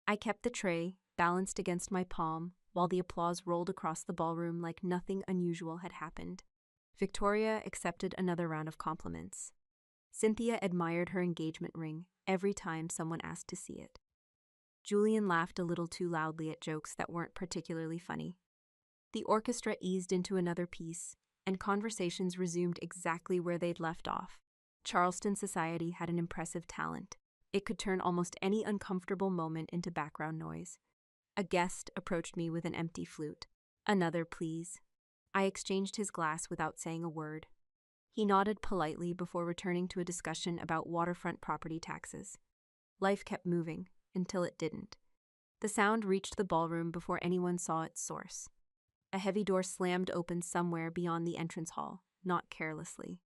I kept the tray balanced against my palm while the applause rolled across the ballroom like nothing unusual had happened. Victoria accepted another round of compliments. Cynthia admired her engagement ring every time someone asked to see it. Julian laughed a little too loudly at jokes that weren't particularly funny. The orchestra eased into another piece, and conversations resumed exactly where they'd left off. Charleston society had an impressive talent. It could turn almost any uncomfortable moment into background noise. A guest approached me with an empty flute. Another, please. I exchanged his glass without saying a word. He nodded politely before returning to a discussion about waterfront property taxes. Life kept moving, until it didn't. The sound reached the ballroom before anyone saw its source. A heavy door slammed open somewhere beyond the entrance hall, not carelessly.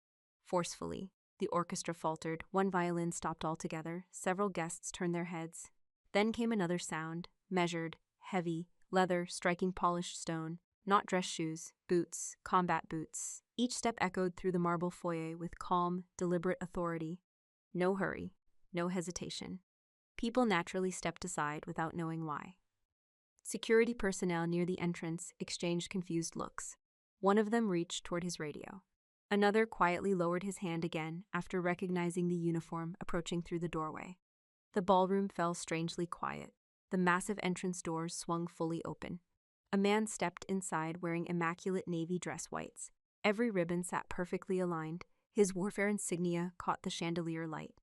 Forcefully, the orchestra faltered, one violin stopped altogether, several guests turned their heads. Then came another sound, measured, heavy, leather striking polished stone, not dress shoes, boots, combat boots. Each step echoed through the marble foyer with calm, deliberate authority. No hurry, no hesitation. People naturally stepped aside without knowing why. Security personnel near the entrance exchanged confused looks. One of them reached toward his radio. Another quietly lowered his hand again after recognizing the uniform approaching through the doorway. The ballroom fell strangely quiet. The massive entrance doors swung fully open. A man stepped inside wearing immaculate navy dress whites. Every ribbon sat perfectly aligned. His warfare insignia caught the chandelier light.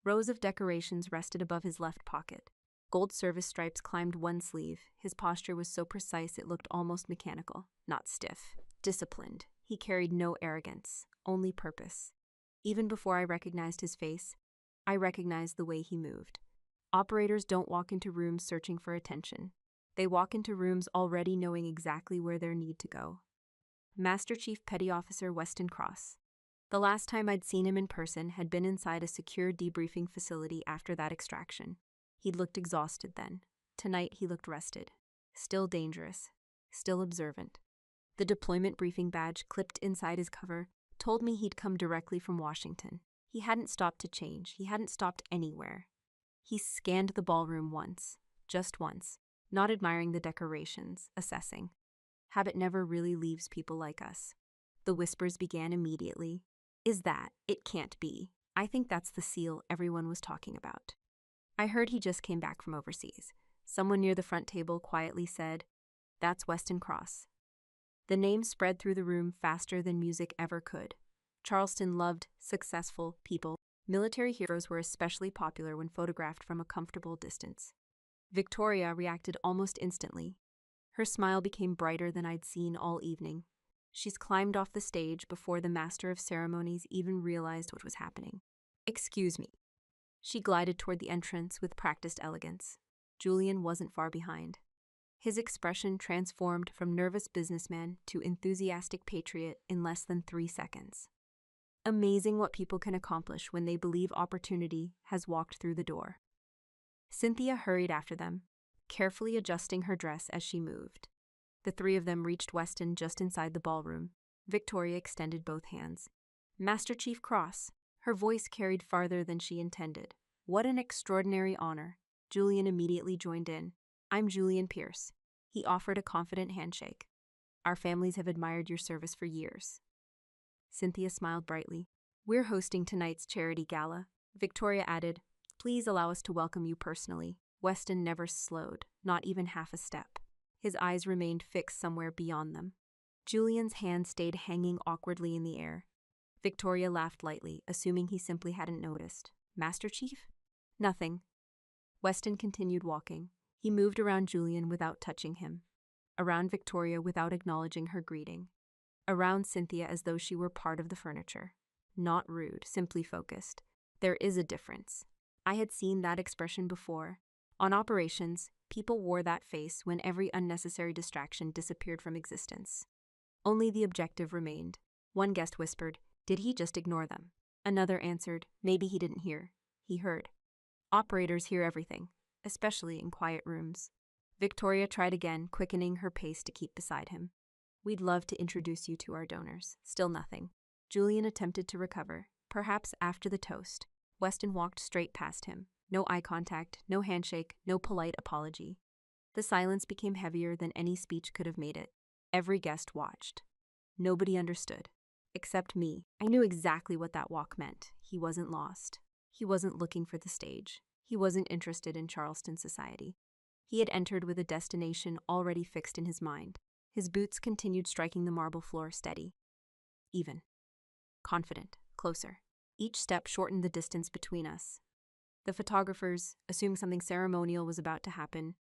Rows of decorations rested above his left pocket. Gold service stripes climbed one sleeve. His posture was so precise it looked almost mechanical, not stiff. Disciplined. He carried no arrogance, only purpose. Even before I recognized his face, I recognized the way he moved. Operators don't walk into rooms searching for attention. They walk into rooms already knowing exactly where they need to go. Master Chief Petty Officer Weston Cross. The last time I'd seen him in person had been inside a secure debriefing facility after that extraction. He'd looked exhausted then. Tonight he looked rested. Still dangerous. Still observant. The deployment briefing badge clipped inside his cover told me he'd come directly from Washington. He hadn't stopped to change. He hadn't stopped anywhere. He scanned the ballroom once. Just once. Not admiring the decorations. Assessing. Habit never really leaves people like us. The whispers began immediately. Is that? It can't be. I think that's the seal everyone was talking about. I heard he just came back from overseas. Someone near the front table quietly said, "That's Weston Cross." The name spread through the room faster than music ever could. Charleston loved successful people. Military heroes were especially popular when photographed from a comfortable distance. Victoria reacted almost instantly. Her smile became brighter than I'd seen all evening. She's climbed off the stage before the master of ceremonies even realized what was happening. "Excuse me." She glided toward the entrance with practiced elegance. Julian wasn't far behind. His expression transformed from nervous businessman to enthusiastic patriot in less than 3 seconds. Amazing what people can accomplish when they believe opportunity has walked through the door. Cynthia hurried after them, carefully adjusting her dress as she moved. The three of them reached Weston just inside the ballroom. Victoria extended both hands. "Master Chief Cross." Her voice carried farther than she intended. "What an extraordinary honor." Julian immediately joined in. "I'm Julian Pierce." He offered a confident handshake. "Our families have admired your service for years." Cynthia smiled brightly. "We're hosting tonight's charity gala." Victoria added, "Please allow us to welcome you personally." Weston never slowed, not even half a step. His eyes remained fixed somewhere beyond them. Julian's hand stayed hanging awkwardly in the air. Victoria laughed lightly, assuming he simply hadn't noticed. "Master Chief?" "Nothing." Weston continued walking. He moved around Julian without touching him. Around Victoria without acknowledging her greeting. Around Cynthia as though she were part of the furniture. Not rude, simply focused. There is a difference. I had seen that expression before. On operations, people wore that face when every unnecessary distraction disappeared from existence. Only the objective remained. One guest whispered, "Did he just ignore them?" Another answered, "Maybe he didn't hear." He heard. Operators hear everything, especially in quiet rooms. Victoria tried again, quickening her pace to keep beside him. "We'd love to introduce you to our donors." Still nothing. Julian attempted to recover, perhaps after the toast. Weston walked straight past him. No eye contact, no handshake, no polite apology. The silence became heavier than any speech could have made it. Every guest watched. Nobody understood. Except me. I knew exactly what that walk meant. He wasn't lost. He wasn't looking for the stage. He wasn't interested in Charleston society. He had entered with a destination already fixed in his mind. His boots continued striking the marble floor steady. Even. Confident. Closer. Each step shortened the distance between us. The photographers, assuming something ceremonial was about to happen,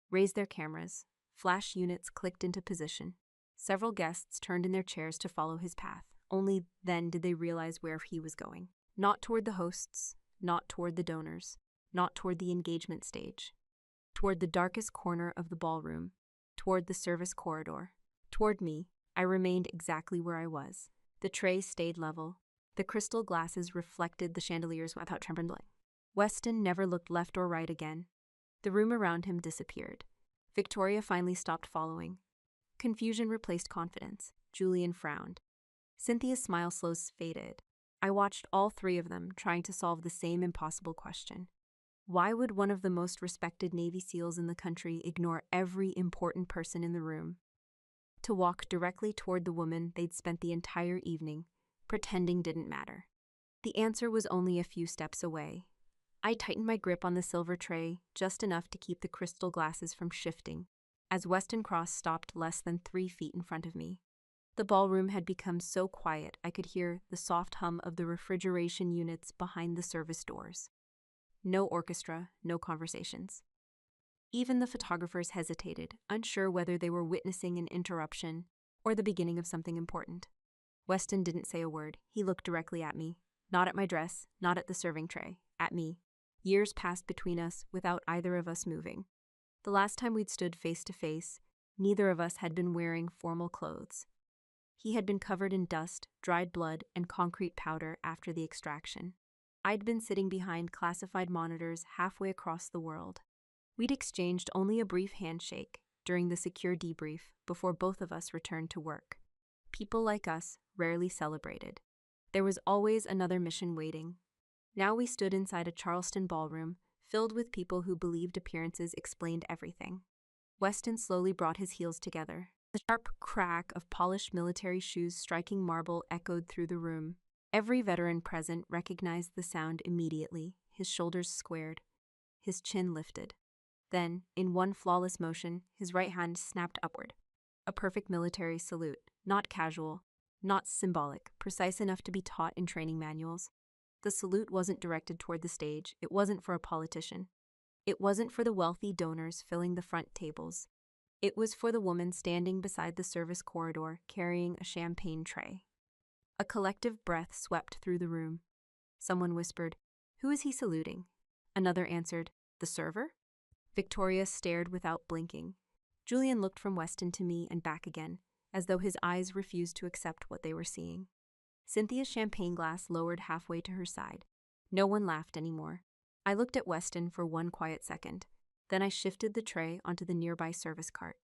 raised their cameras. Flash units clicked into position. Several guests turned in their chairs to follow his path. Only then did they realize where he was going. Not toward the hosts, not toward the donors, not toward the engagement stage. Toward the darkest corner of the ballroom, toward the service corridor. Toward me, I remained exactly where I was. The tray stayed level. The crystal glasses reflected the chandeliers without trembling. Weston never looked left or right again. The room around him disappeared. Victoria finally stopped following. Confusion replaced confidence. Julian frowned. Cynthia's smile slowly faded. I watched all three of them trying to solve the same impossible question. Why would one of the most respected Navy SEALs in the country ignore every important person in the room? To walk directly toward the woman they'd spent the entire evening, pretending didn't matter. The answer was only a few steps away. I tightened my grip on the silver tray, just enough to keep the crystal glasses from shifting, as Weston Cross stopped less than 3 feet in front of me. The ballroom had become so quiet I could hear the soft hum of the refrigeration units behind the service doors. No orchestra, no conversations. Even the photographers hesitated, unsure whether they were witnessing an interruption or the beginning of something important. Weston didn't say a word. He looked directly at me. Not at my dress, not at the serving tray. At me. Years passed between us without either of us moving. The last time we'd stood face to face, neither of us had been wearing formal clothes. He had been covered in dust, dried blood, and concrete powder after the extraction. I'd been sitting behind classified monitors halfway across the world. We'd exchanged only a brief handshake during the secure debrief before both of us returned to work. People like us rarely celebrated. There was always another mission waiting. Now we stood inside a Charleston ballroom filled with people who believed appearances explained everything. Weston slowly brought his heels together. The sharp crack of polished military shoes striking marble echoed through the room. Every veteran present recognized the sound immediately. His shoulders squared, his chin lifted. Then, in one flawless motion, his right hand snapped upward. A perfect military salute, not casual, not symbolic, precise enough to be taught in training manuals. The salute wasn't directed toward the stage. It wasn't for a politician. It wasn't for the wealthy donors filling the front tables. It was for the woman standing beside the service corridor carrying a champagne tray. A collective breath swept through the room. Someone whispered, "Who is he saluting?" Another answered, "The server?" Victoria stared without blinking. Julian looked from Weston to me and back again, as though his eyes refused to accept what they were seeing. Cynthia's champagne glass lowered halfway to her side. No one laughed anymore. I looked at Weston for one quiet second. Then I shifted the tray onto the nearby service cart.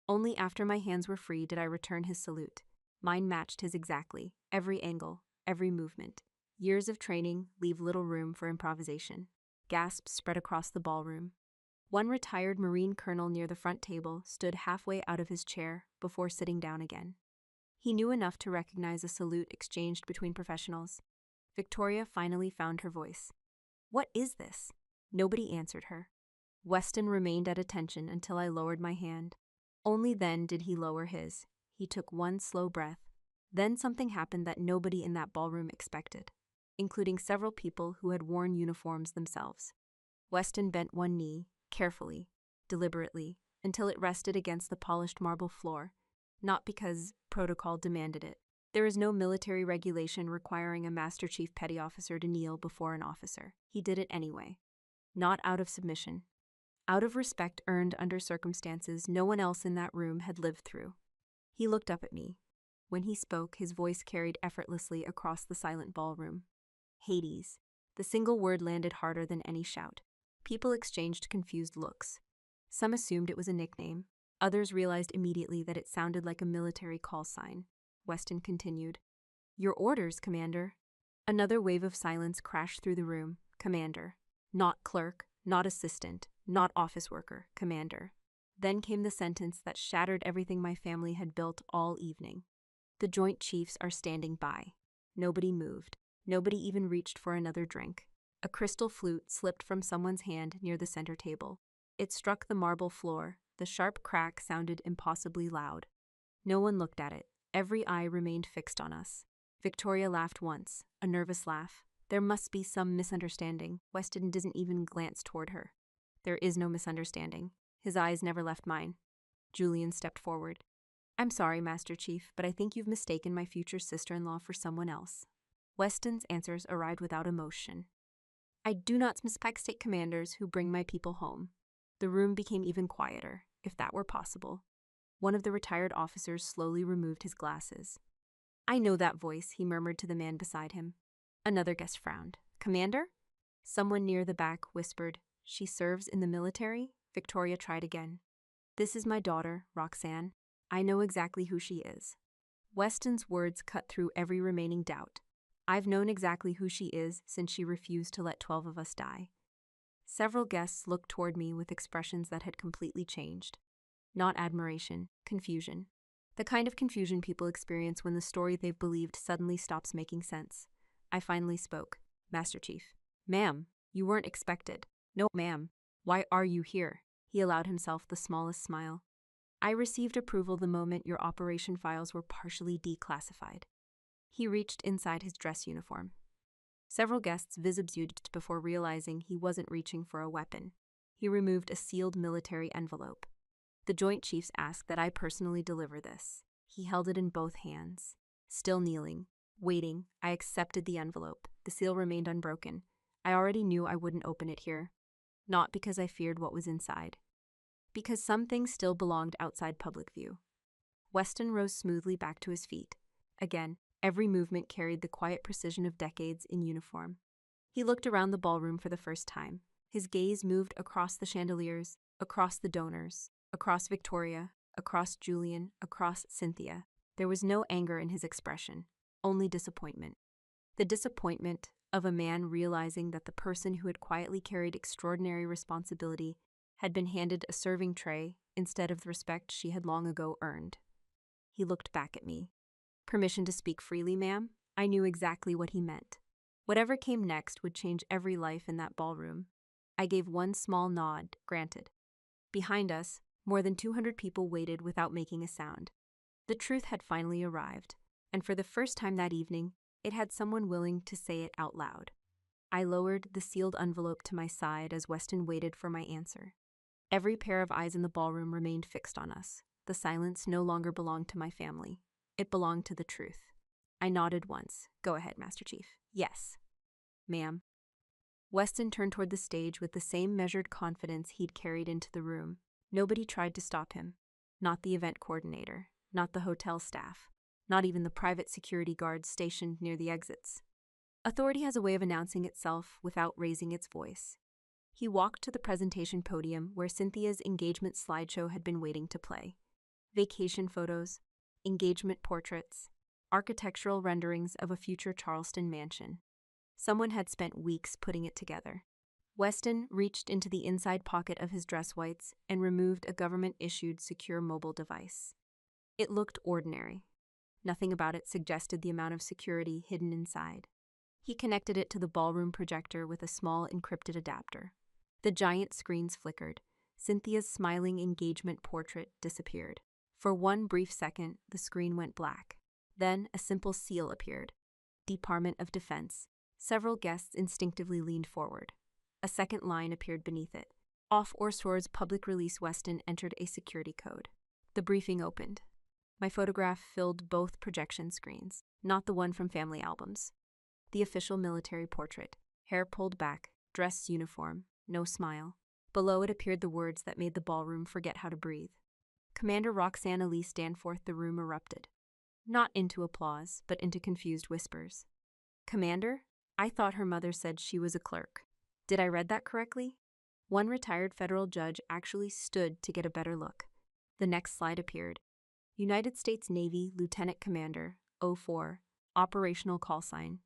Only after my hands were free did I return his salute. Mine matched his exactly, every angle, every movement. Years of training leave little room for improvisation. Gasps spread across the ballroom. One retired Marine colonel near the front table stood halfway out of his chair before sitting down again. He knew enough to recognize a salute exchanged between professionals. Victoria finally found her voice. "What is this?" Nobody answered her. Weston remained at attention until I lowered my hand. Only then did he lower his. He took one slow breath. Then something happened that nobody in that ballroom expected, including several people who had worn uniforms themselves. Weston bent one knee, carefully, deliberately, until it rested against the polished marble floor, not because protocol demanded it. There is no military regulation requiring a Master Chief Petty Officer to kneel before an officer. He did it anyway. Not out of submission. Out of respect earned under circumstances no one else in that room had lived through. He looked up at me. When he spoke, his voice carried effortlessly across the silent ballroom. Hades. The single word landed harder than any shout. People exchanged confused looks. Some assumed it was a nickname. Others realized immediately that it sounded like a military call sign. Weston continued. "Your orders, Commander." Another wave of silence crashed through the room. Commander. Not clerk, not assistant, not office worker, Commander. Then came the sentence that shattered everything my family had built all evening. "The Joint Chiefs are standing by." Nobody moved. Nobody even reached for another drink. A crystal flute slipped from someone's hand near the center table. It struck the marble floor. The sharp crack sounded impossibly loud. No one looked at it. Every eye remained fixed on us. Victoria laughed once, a nervous laugh. "There must be some misunderstanding." Weston didn't even glance toward her. "There is no misunderstanding." His eyes never left mine. Julian stepped forward. "I'm sorry, Master Chief, but I think you've mistaken my future sister-in-law for someone else." Weston's answers arrived without emotion. "I do not suspect state commanders who bring my people home." The room became even quieter, if that were possible. One of the retired officers slowly removed his glasses. "I know that voice," he murmured to the man beside him. Another guest frowned. "Commander?" Someone near the back whispered, "She serves in the military?" Victoria tried again. "This is my daughter, Roxanne. I know exactly who she is." Weston's words cut through every remaining doubt. "I've known exactly who she is since she refused to let 12 of us die." Several guests looked toward me with expressions that had completely changed. Not admiration, confusion. The kind of confusion people experience when the story they've believed suddenly stops making sense. I finally spoke. "Master Chief." "Ma'am, you weren't expected." "No, ma'am. Why are you here?" He allowed himself the smallest smile. "I received approval the moment your operation files were partially declassified." He reached inside his dress uniform. Several guests visibused before realizing he wasn't reaching for a weapon. He removed a sealed military envelope. "The Joint Chiefs asked that I personally deliver this." He held it in both hands. Still kneeling, waiting, I accepted the envelope. The seal remained unbroken. I already knew I wouldn't open it here. Not because I feared what was inside. Because some things still belonged outside public view. Weston rose smoothly back to his feet. Again, every movement carried the quiet precision of decades in uniform. He looked around the ballroom for the first time. His gaze moved across the chandeliers, across the donors, across Victoria, across Julian, across Cynthia. There was no anger in his expression, only disappointment. The disappointment of a man realizing that the person who had quietly carried extraordinary responsibility had been handed a serving tray instead of the respect she had long ago earned. He looked back at me. Permission to speak freely, ma'am? I knew exactly what he meant. Whatever came next would change every life in that ballroom. I gave one small nod, granted. Behind us, more than 200 people waited without making a sound. The truth had finally arrived, and for the first time that evening, it had someone willing to say it out loud. I lowered the sealed envelope to my side as Weston waited for my answer. Every pair of eyes in the ballroom remained fixed on us. The silence no longer belonged to my family. It belonged to the truth. I nodded once. Go ahead, Master Chief. Yes. Ma'am. Weston turned toward the stage with the same measured confidence he'd carried into the room. Nobody tried to stop him. Not the event coordinator, not the hotel staff, not even the private security guards stationed near the exits. Authority has a way of announcing itself without raising its voice. He walked to the presentation podium where Cynthia's engagement slideshow had been waiting to play. Vacation photos, engagement portraits, architectural renderings of a future Charleston mansion. Someone had spent weeks putting it together. Weston reached into the inside pocket of his dress whites and removed a government-issued secure mobile device. It looked ordinary. Nothing about it suggested the amount of security hidden inside. He connected it to the ballroom projector with a small encrypted adapter. The giant screens flickered. Cynthia's smiling engagement portrait disappeared. For one brief second, the screen went black. Then a simple seal appeared. Department of Defense. Several guests instinctively leaned forward. A second line appeared beneath it. Off Orsor's public release, Weston entered a security code. The briefing opened. My photograph filled both projection screens, not the one from family albums. The official military portrait. Hair pulled back, dress uniform, no smile. Below it appeared the words that made the ballroom forget how to breathe. Commander Roxanne Elise Danforth. The room erupted. Not into applause, but into confused whispers. Commander? I thought her mother said she was a clerk. Did I read that correctly? One retired federal judge actually stood to get a better look. The next slide appeared. United States Navy Lieutenant Commander, 04, operational call sign.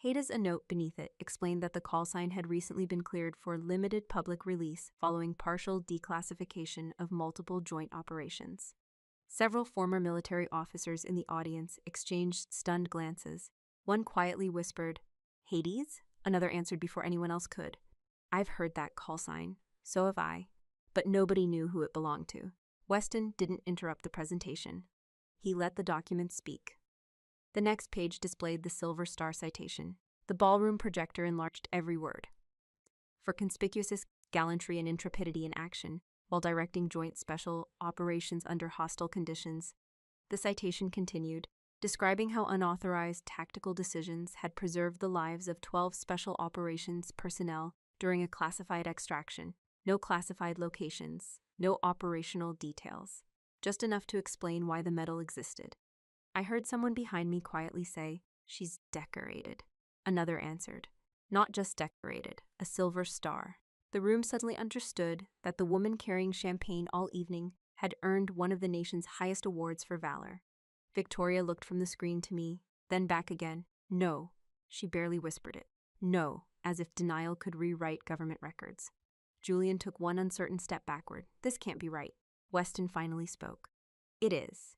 Hada's a note beneath it explained that the call sign had recently been cleared for limited public release following partial declassification of multiple joint operations. Several former military officers in the audience exchanged stunned glances. One quietly whispered, "Hades?" Another answered before anyone else could. "I've heard that call sign. So have I." But nobody knew who it belonged to. Weston didn't interrupt the presentation. He let the document speak. The next page displayed the Silver Star citation. The ballroom projector enlarged every word. For conspicuous gallantry and intrepidity in action, while directing joint special operations under hostile conditions, the citation continued, describing how unauthorized tactical decisions had preserved the lives of 12 special operations personnel during a classified extraction. No classified locations, no operational details, just enough to explain why the medal existed. I heard someone behind me quietly say, "She's decorated." Another answered, "Not just decorated, a silver star." The room suddenly understood that the woman carrying champagne all evening had earned one of the nation's highest awards for valor. Victoria looked from the screen to me, then back again. "No." She barely whispered it. "No," as if denial could rewrite government records. Julian took one uncertain step backward. "This can't be right." Weston finally spoke. "It is."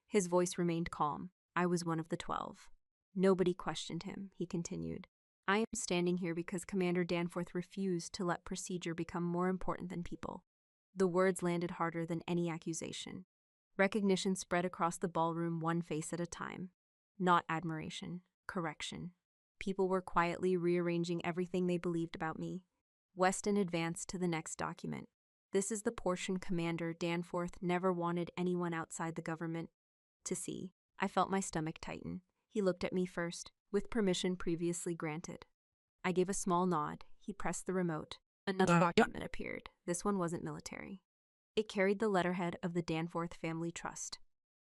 His voice remained calm. I was one of the 12. Nobody questioned him, he continued. "I am standing here because Commander Danforth refused to let procedure become more important than people." The words landed harder than any accusation. Recognition spread across the ballroom, one face at a time. Not admiration, correction. People were quietly rearranging everything they believed about me. Weston advanced to the next document. "This is the portion Commander Danforth never wanted anyone outside the government to see." I felt my stomach tighten. He looked at me first, with permission previously granted. I gave a small nod. He pressed the remote. Another document appeared. This one wasn't military. It carried the letterhead of the Danforth Family Trust.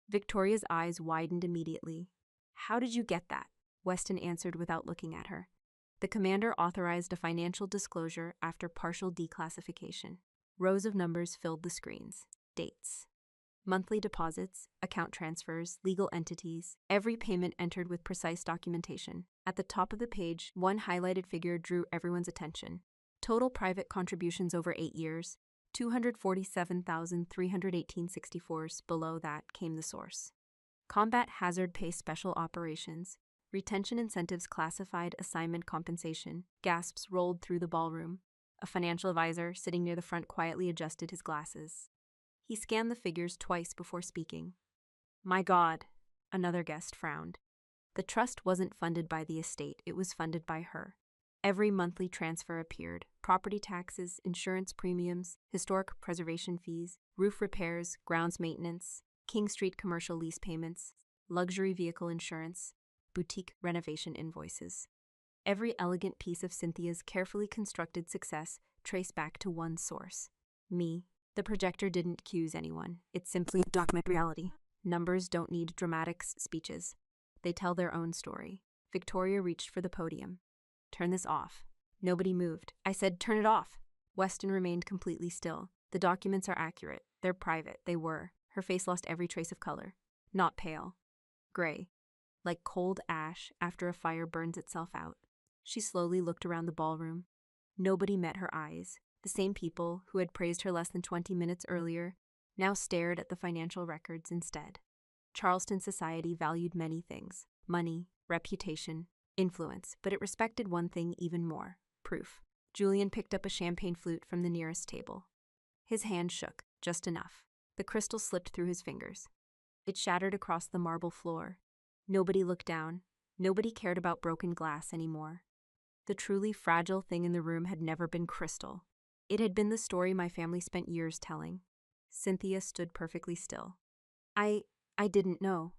Victoria's eyes widened immediately. "How did you get that?" Weston answered without looking at her. The commander authorized a financial disclosure after partial declassification. Rows of numbers filled the screens. Dates. Monthly deposits, account transfers, legal entities, every payment entered with precise documentation. At the top of the page, one highlighted figure drew everyone's attention. Total private contributions over 8 years, 247,318.64. Below that came the source. Combat Hazard Pay Special Operations, Retention Incentives Classified Assignment Compensation. Gasps rolled through the ballroom. A financial advisor sitting near the front quietly adjusted his glasses. He scanned the figures twice before speaking. "My God," another guest frowned. The trust wasn't funded by the estate, it was funded by her. Every monthly transfer appeared: property taxes, insurance premiums, historic preservation fees, roof repairs, grounds maintenance, King Street commercial lease payments, luxury vehicle insurance, boutique renovation invoices. Every elegant piece of Cynthia's carefully constructed success traced back to one source: me. The projector didn't accuse anyone. It simply documented reality. Numbers don't need dramatic speeches. They tell their own story. Victoria reached for the podium. "Turn this off." Nobody moved. I said, "Turn it off." Weston remained completely still. "The documents are accurate. They're private." They were. Her face lost every trace of color. Not pale. Gray. Like cold ash after a fire burns itself out. She slowly looked around the ballroom. Nobody met her eyes. The same people who had praised her less than 20 minutes earlier now stared at the financial records instead. Charleston society valued many things: money, reputation, influence, but it respected one thing even more: proof. Julian picked up a champagne flute from the nearest table. His hand shook, just enough. The crystal slipped through his fingers. It shattered across the marble floor. Nobody looked down. Nobody cared about broken glass anymore. The truly fragile thing in the room had never been crystal. It had been the story my family spent years telling. Cynthia stood perfectly still. I didn't know.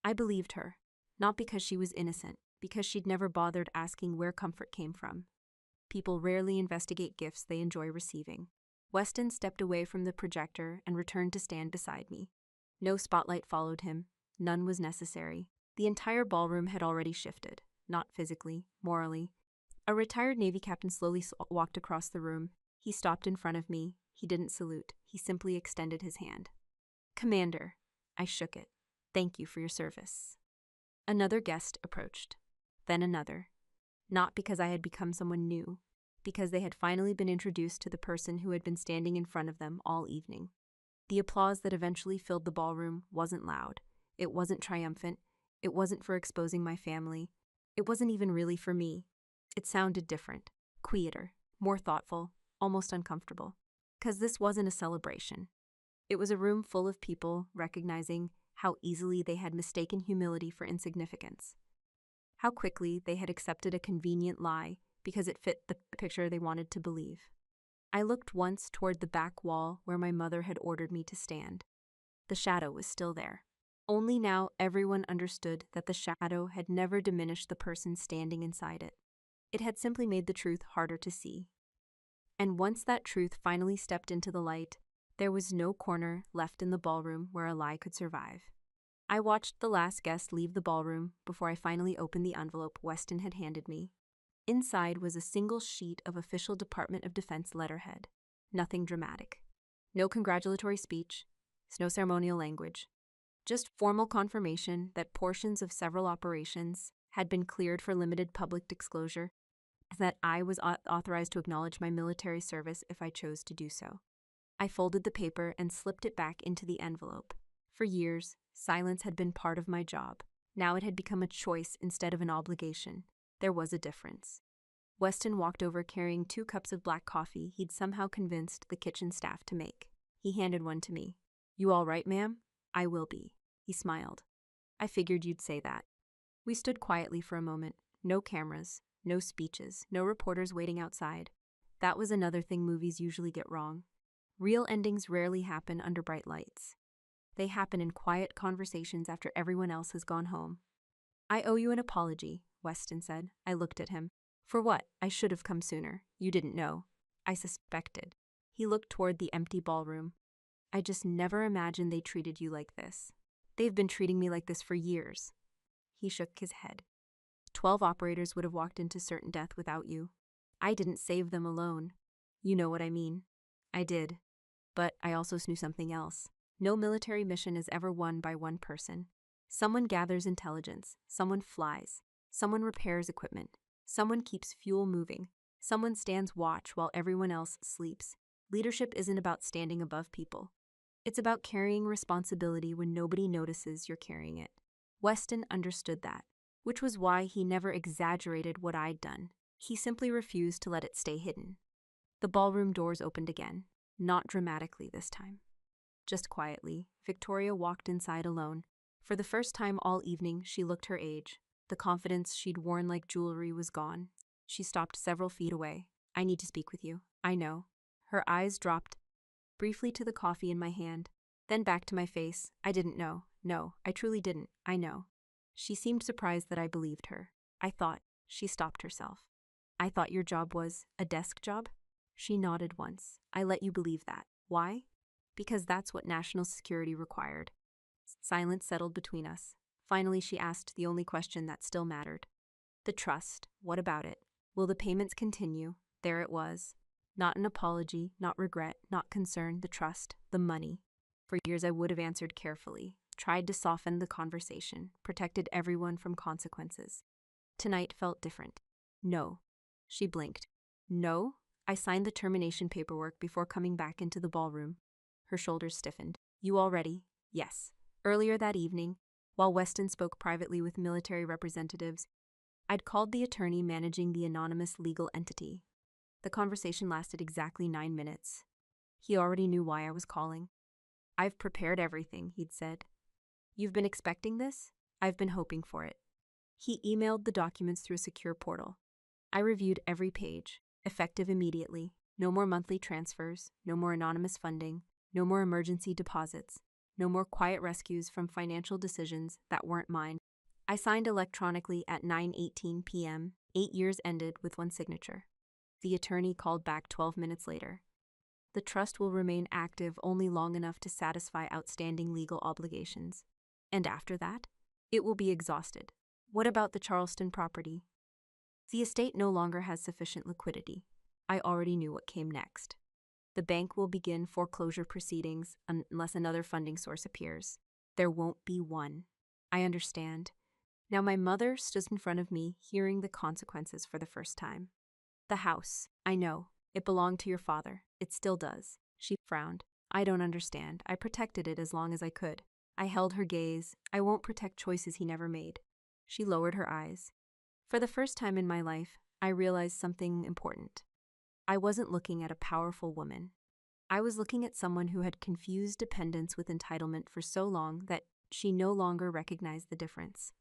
I believed her, not because she was innocent, because she'd never bothered asking where comfort came from. People rarely investigate gifts they enjoy receiving. Weston stepped away from the projector and returned to stand beside me. No spotlight followed him. None was necessary. The entire ballroom had already shifted, not physically, morally. A retired Navy captain slowly walked across the room. He stopped in front of me. He didn't salute. He simply extended his hand. "Commander." I shook it. "Thank you for your service." Another guest approached. Then another. Not because I had become someone new, because they had finally been introduced to the person who had been standing in front of them all evening. The applause that eventually filled the ballroom wasn't loud. It wasn't triumphant. It wasn't for exposing my family. It wasn't even really for me. It sounded different, quieter, more thoughtful, almost uncomfortable. 'Cause this wasn't a celebration. It was a room full of people recognizing how easily they had mistaken humility for insignificance. How quickly they had accepted a convenient lie because it fit the picture they wanted to believe. I looked once toward the back wall where my mother had ordered me to stand. The shadow was still there. Only now everyone understood that the shadow had never diminished the person standing inside it. It had simply made the truth harder to see. And once that truth finally stepped into the light, there was no corner left in the ballroom where a lie could survive. I watched the last guest leave the ballroom before I finally opened the envelope Weston had handed me. Inside was a single sheet of official Department of Defense letterhead. Nothing dramatic. No congratulatory speech. No ceremonial language. Just formal confirmation that portions of several operations had been cleared for limited public disclosure, and that I was authorized to acknowledge my military service if I chose to do so. I folded the paper and slipped it back into the envelope. For years, silence had been part of my job. Now it had become a choice instead of an obligation. There was a difference. Weston walked over carrying 2 cups of black coffee he'd somehow convinced the kitchen staff to make. He handed one to me. "You all right, ma'am?" "I will be." He smiled. "I figured you'd say that." We stood quietly for a moment. No cameras, no speeches, no reporters waiting outside. That was another thing movies usually get wrong. Real endings rarely happen under bright lights. They happen in quiet conversations after everyone else has gone home. "I owe you an apology," Weston said. I looked at him. "For what? I should have come sooner. You didn't know." "I suspected." He looked toward the empty ballroom. I just never imagined they treated you like this. They've been treating me like this for years." He shook his head. 12 operators would have walked into certain death without you. I didn't save them alone. You know what I mean. I did. But I also knew something else. No military mission is ever won by one person. Someone gathers intelligence. Someone flies. Someone repairs equipment. Someone keeps fuel moving. Someone stands watch while everyone else sleeps. Leadership isn't about standing above people. It's about carrying responsibility when nobody notices you're carrying it. Weston understood that, which was why he never exaggerated what I'd done. He simply refused to let it stay hidden. The ballroom doors opened again, not dramatically this time. Just quietly, Victoria walked inside alone. For the first time all evening, she looked her age. The confidence she'd worn like jewelry was gone. She stopped several feet away. "I need to speak with you. I know." Her eyes dropped briefly to the coffee in my hand, then back to my face. "I didn't know. No, I truly didn't. I know." She seemed surprised that I believed her. I thought. She stopped herself. "I thought your job was a desk job?" She nodded once. "I let you believe that. Why? Because that's what national security required." Silence settled between us. Finally, she asked the only question that still mattered. "The trust. What about it? Will the payments continue?" There it was. Not an apology, not regret, not concern, the trust, the money. For years I would have answered carefully, tried to soften the conversation, protected everyone from consequences. Tonight felt different. "No." She blinked. "No?" I signed the termination paperwork before coming back into the ballroom. Her shoulders stiffened. "You already?" "Yes." Earlier that evening, while Weston spoke privately with military representatives, I'd called the attorney managing the anonymous legal entity. The conversation lasted exactly 9 minutes. He already knew why I was calling. "I've prepared everything," he'd said. "You've been expecting this?" "I've been hoping for it." He emailed the documents through a secure portal. I reviewed every page, effective immediately. No more monthly transfers, no more anonymous funding, no more emergency deposits, no more quiet rescues from financial decisions that weren't mine. I signed electronically at 9:18 p.m. 8 years ended with one signature. The attorney called back 12 minutes later. "The trust will remain active only long enough to satisfy outstanding legal obligations. And after that, it will be exhausted." "What about the Charleston property?" "The estate no longer has sufficient liquidity." I already knew what came next. "The bank will begin foreclosure proceedings unless another funding source appears." "There won't be one." "I understand." Now my mother stood in front of me, hearing the consequences for the first time. "The house. I know. It belonged to your father. It still does." She frowned. "I don't understand. I protected it as long as I could." I held her gaze. "I won't protect choices he never made." She lowered her eyes. For the first time in my life, I realized something important. I wasn't looking at a powerful woman. I was looking at someone who had confused dependence with entitlement for so long that she no longer recognized the difference.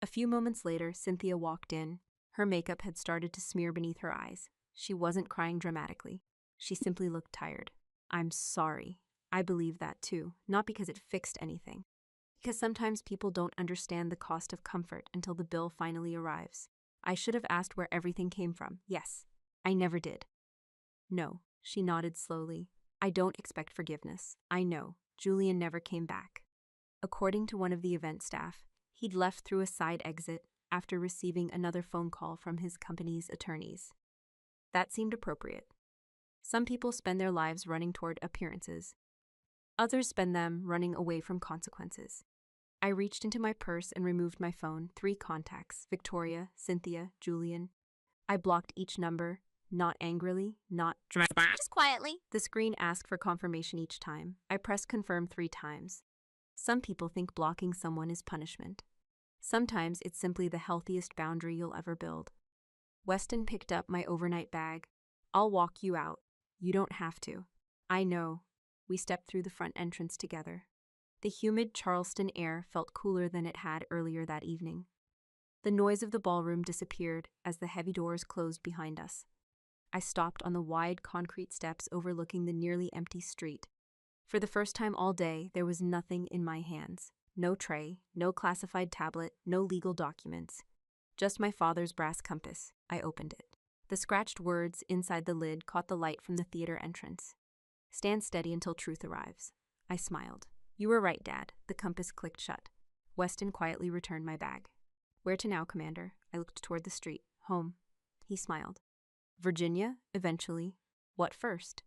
A few moments later, Cynthia walked in. Her makeup had started to smear beneath her eyes. She wasn't crying dramatically. She simply looked tired. "I'm sorry." I believe that too, not because it fixed anything. Because sometimes people don't understand the cost of comfort until the bill finally arrives. I should have asked where everything came from. Yes. I never did. "No." She nodded slowly. "I don't expect forgiveness. I know. Julian never came back." According to one of the event staff, he'd left through a side exit after receiving another phone call from his company's attorneys. That seemed appropriate. Some people spend their lives running toward appearances. Others spend them running away from consequences. I reached into my purse and removed my phone. 3 contacts: Victoria, Cynthia, Julian. I blocked each number, not angrily, not dramatic, just quietly. The screen asked for confirmation each time. I pressed confirm 3 times. Some people think blocking someone is punishment. Sometimes it's simply the healthiest boundary you'll ever build. Weston picked up my overnight bag. "I'll walk you out. You don't have to." "I know." We stepped through the front entrance together. The humid Charleston air felt cooler than it had earlier that evening. The noise of the ballroom disappeared as the heavy doors closed behind us. I stopped on the wide concrete steps overlooking the nearly empty street. For the first time all day, there was nothing in my hands. No tray, no classified tablet, no legal documents. Just my father's brass compass. I opened it. The scratched words inside the lid caught the light from the theater entrance. "Stand steady until truth arrives." I smiled. You were right, Dad. The compass clicked shut. Weston quietly returned my bag. Where to now, Commander? I looked toward the street. Home. He smiled. Virginia, eventually. What first?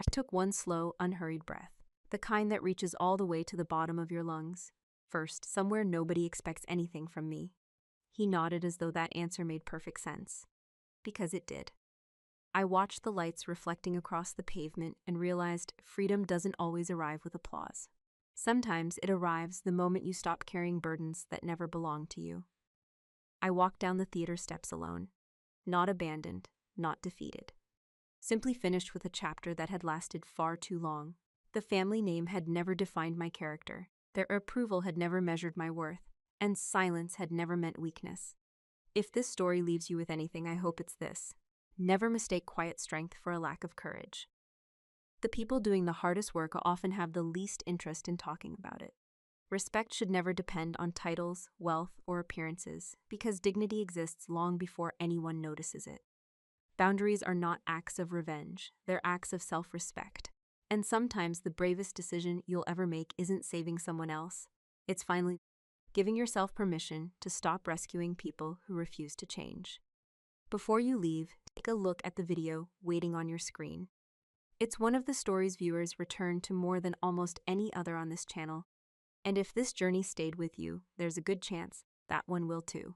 I took one slow, unhurried breath. The kind that reaches all the way to the bottom of your lungs. First, somewhere nobody expects anything from me. He nodded as though that answer made perfect sense. Because it did. I watched the lights reflecting across the pavement and realized freedom doesn't always arrive with applause. Sometimes it arrives the moment you stop carrying burdens that never belonged to you. I walked down the theater steps alone. Not abandoned, not defeated. Simply finished with a chapter that had lasted far too long. The family name had never defined my character. Their approval had never measured my worth, and silence had never meant weakness. If this story leaves you with anything, I hope it's this. Never mistake quiet strength for a lack of courage. The people doing the hardest work often have the least interest in talking about it. Respect should never depend on titles, wealth, or appearances, because dignity exists long before anyone notices it. Boundaries are not acts of revenge, they're acts of self-respect. And sometimes the bravest decision you'll ever make isn't saving someone else. It's finally giving yourself permission to stop rescuing people who refuse to change. Before you leave, take a look at the video waiting on your screen. It's one of the stories viewers return to more than almost any other on this channel. And if this journey stayed with you, there's a good chance that one will too.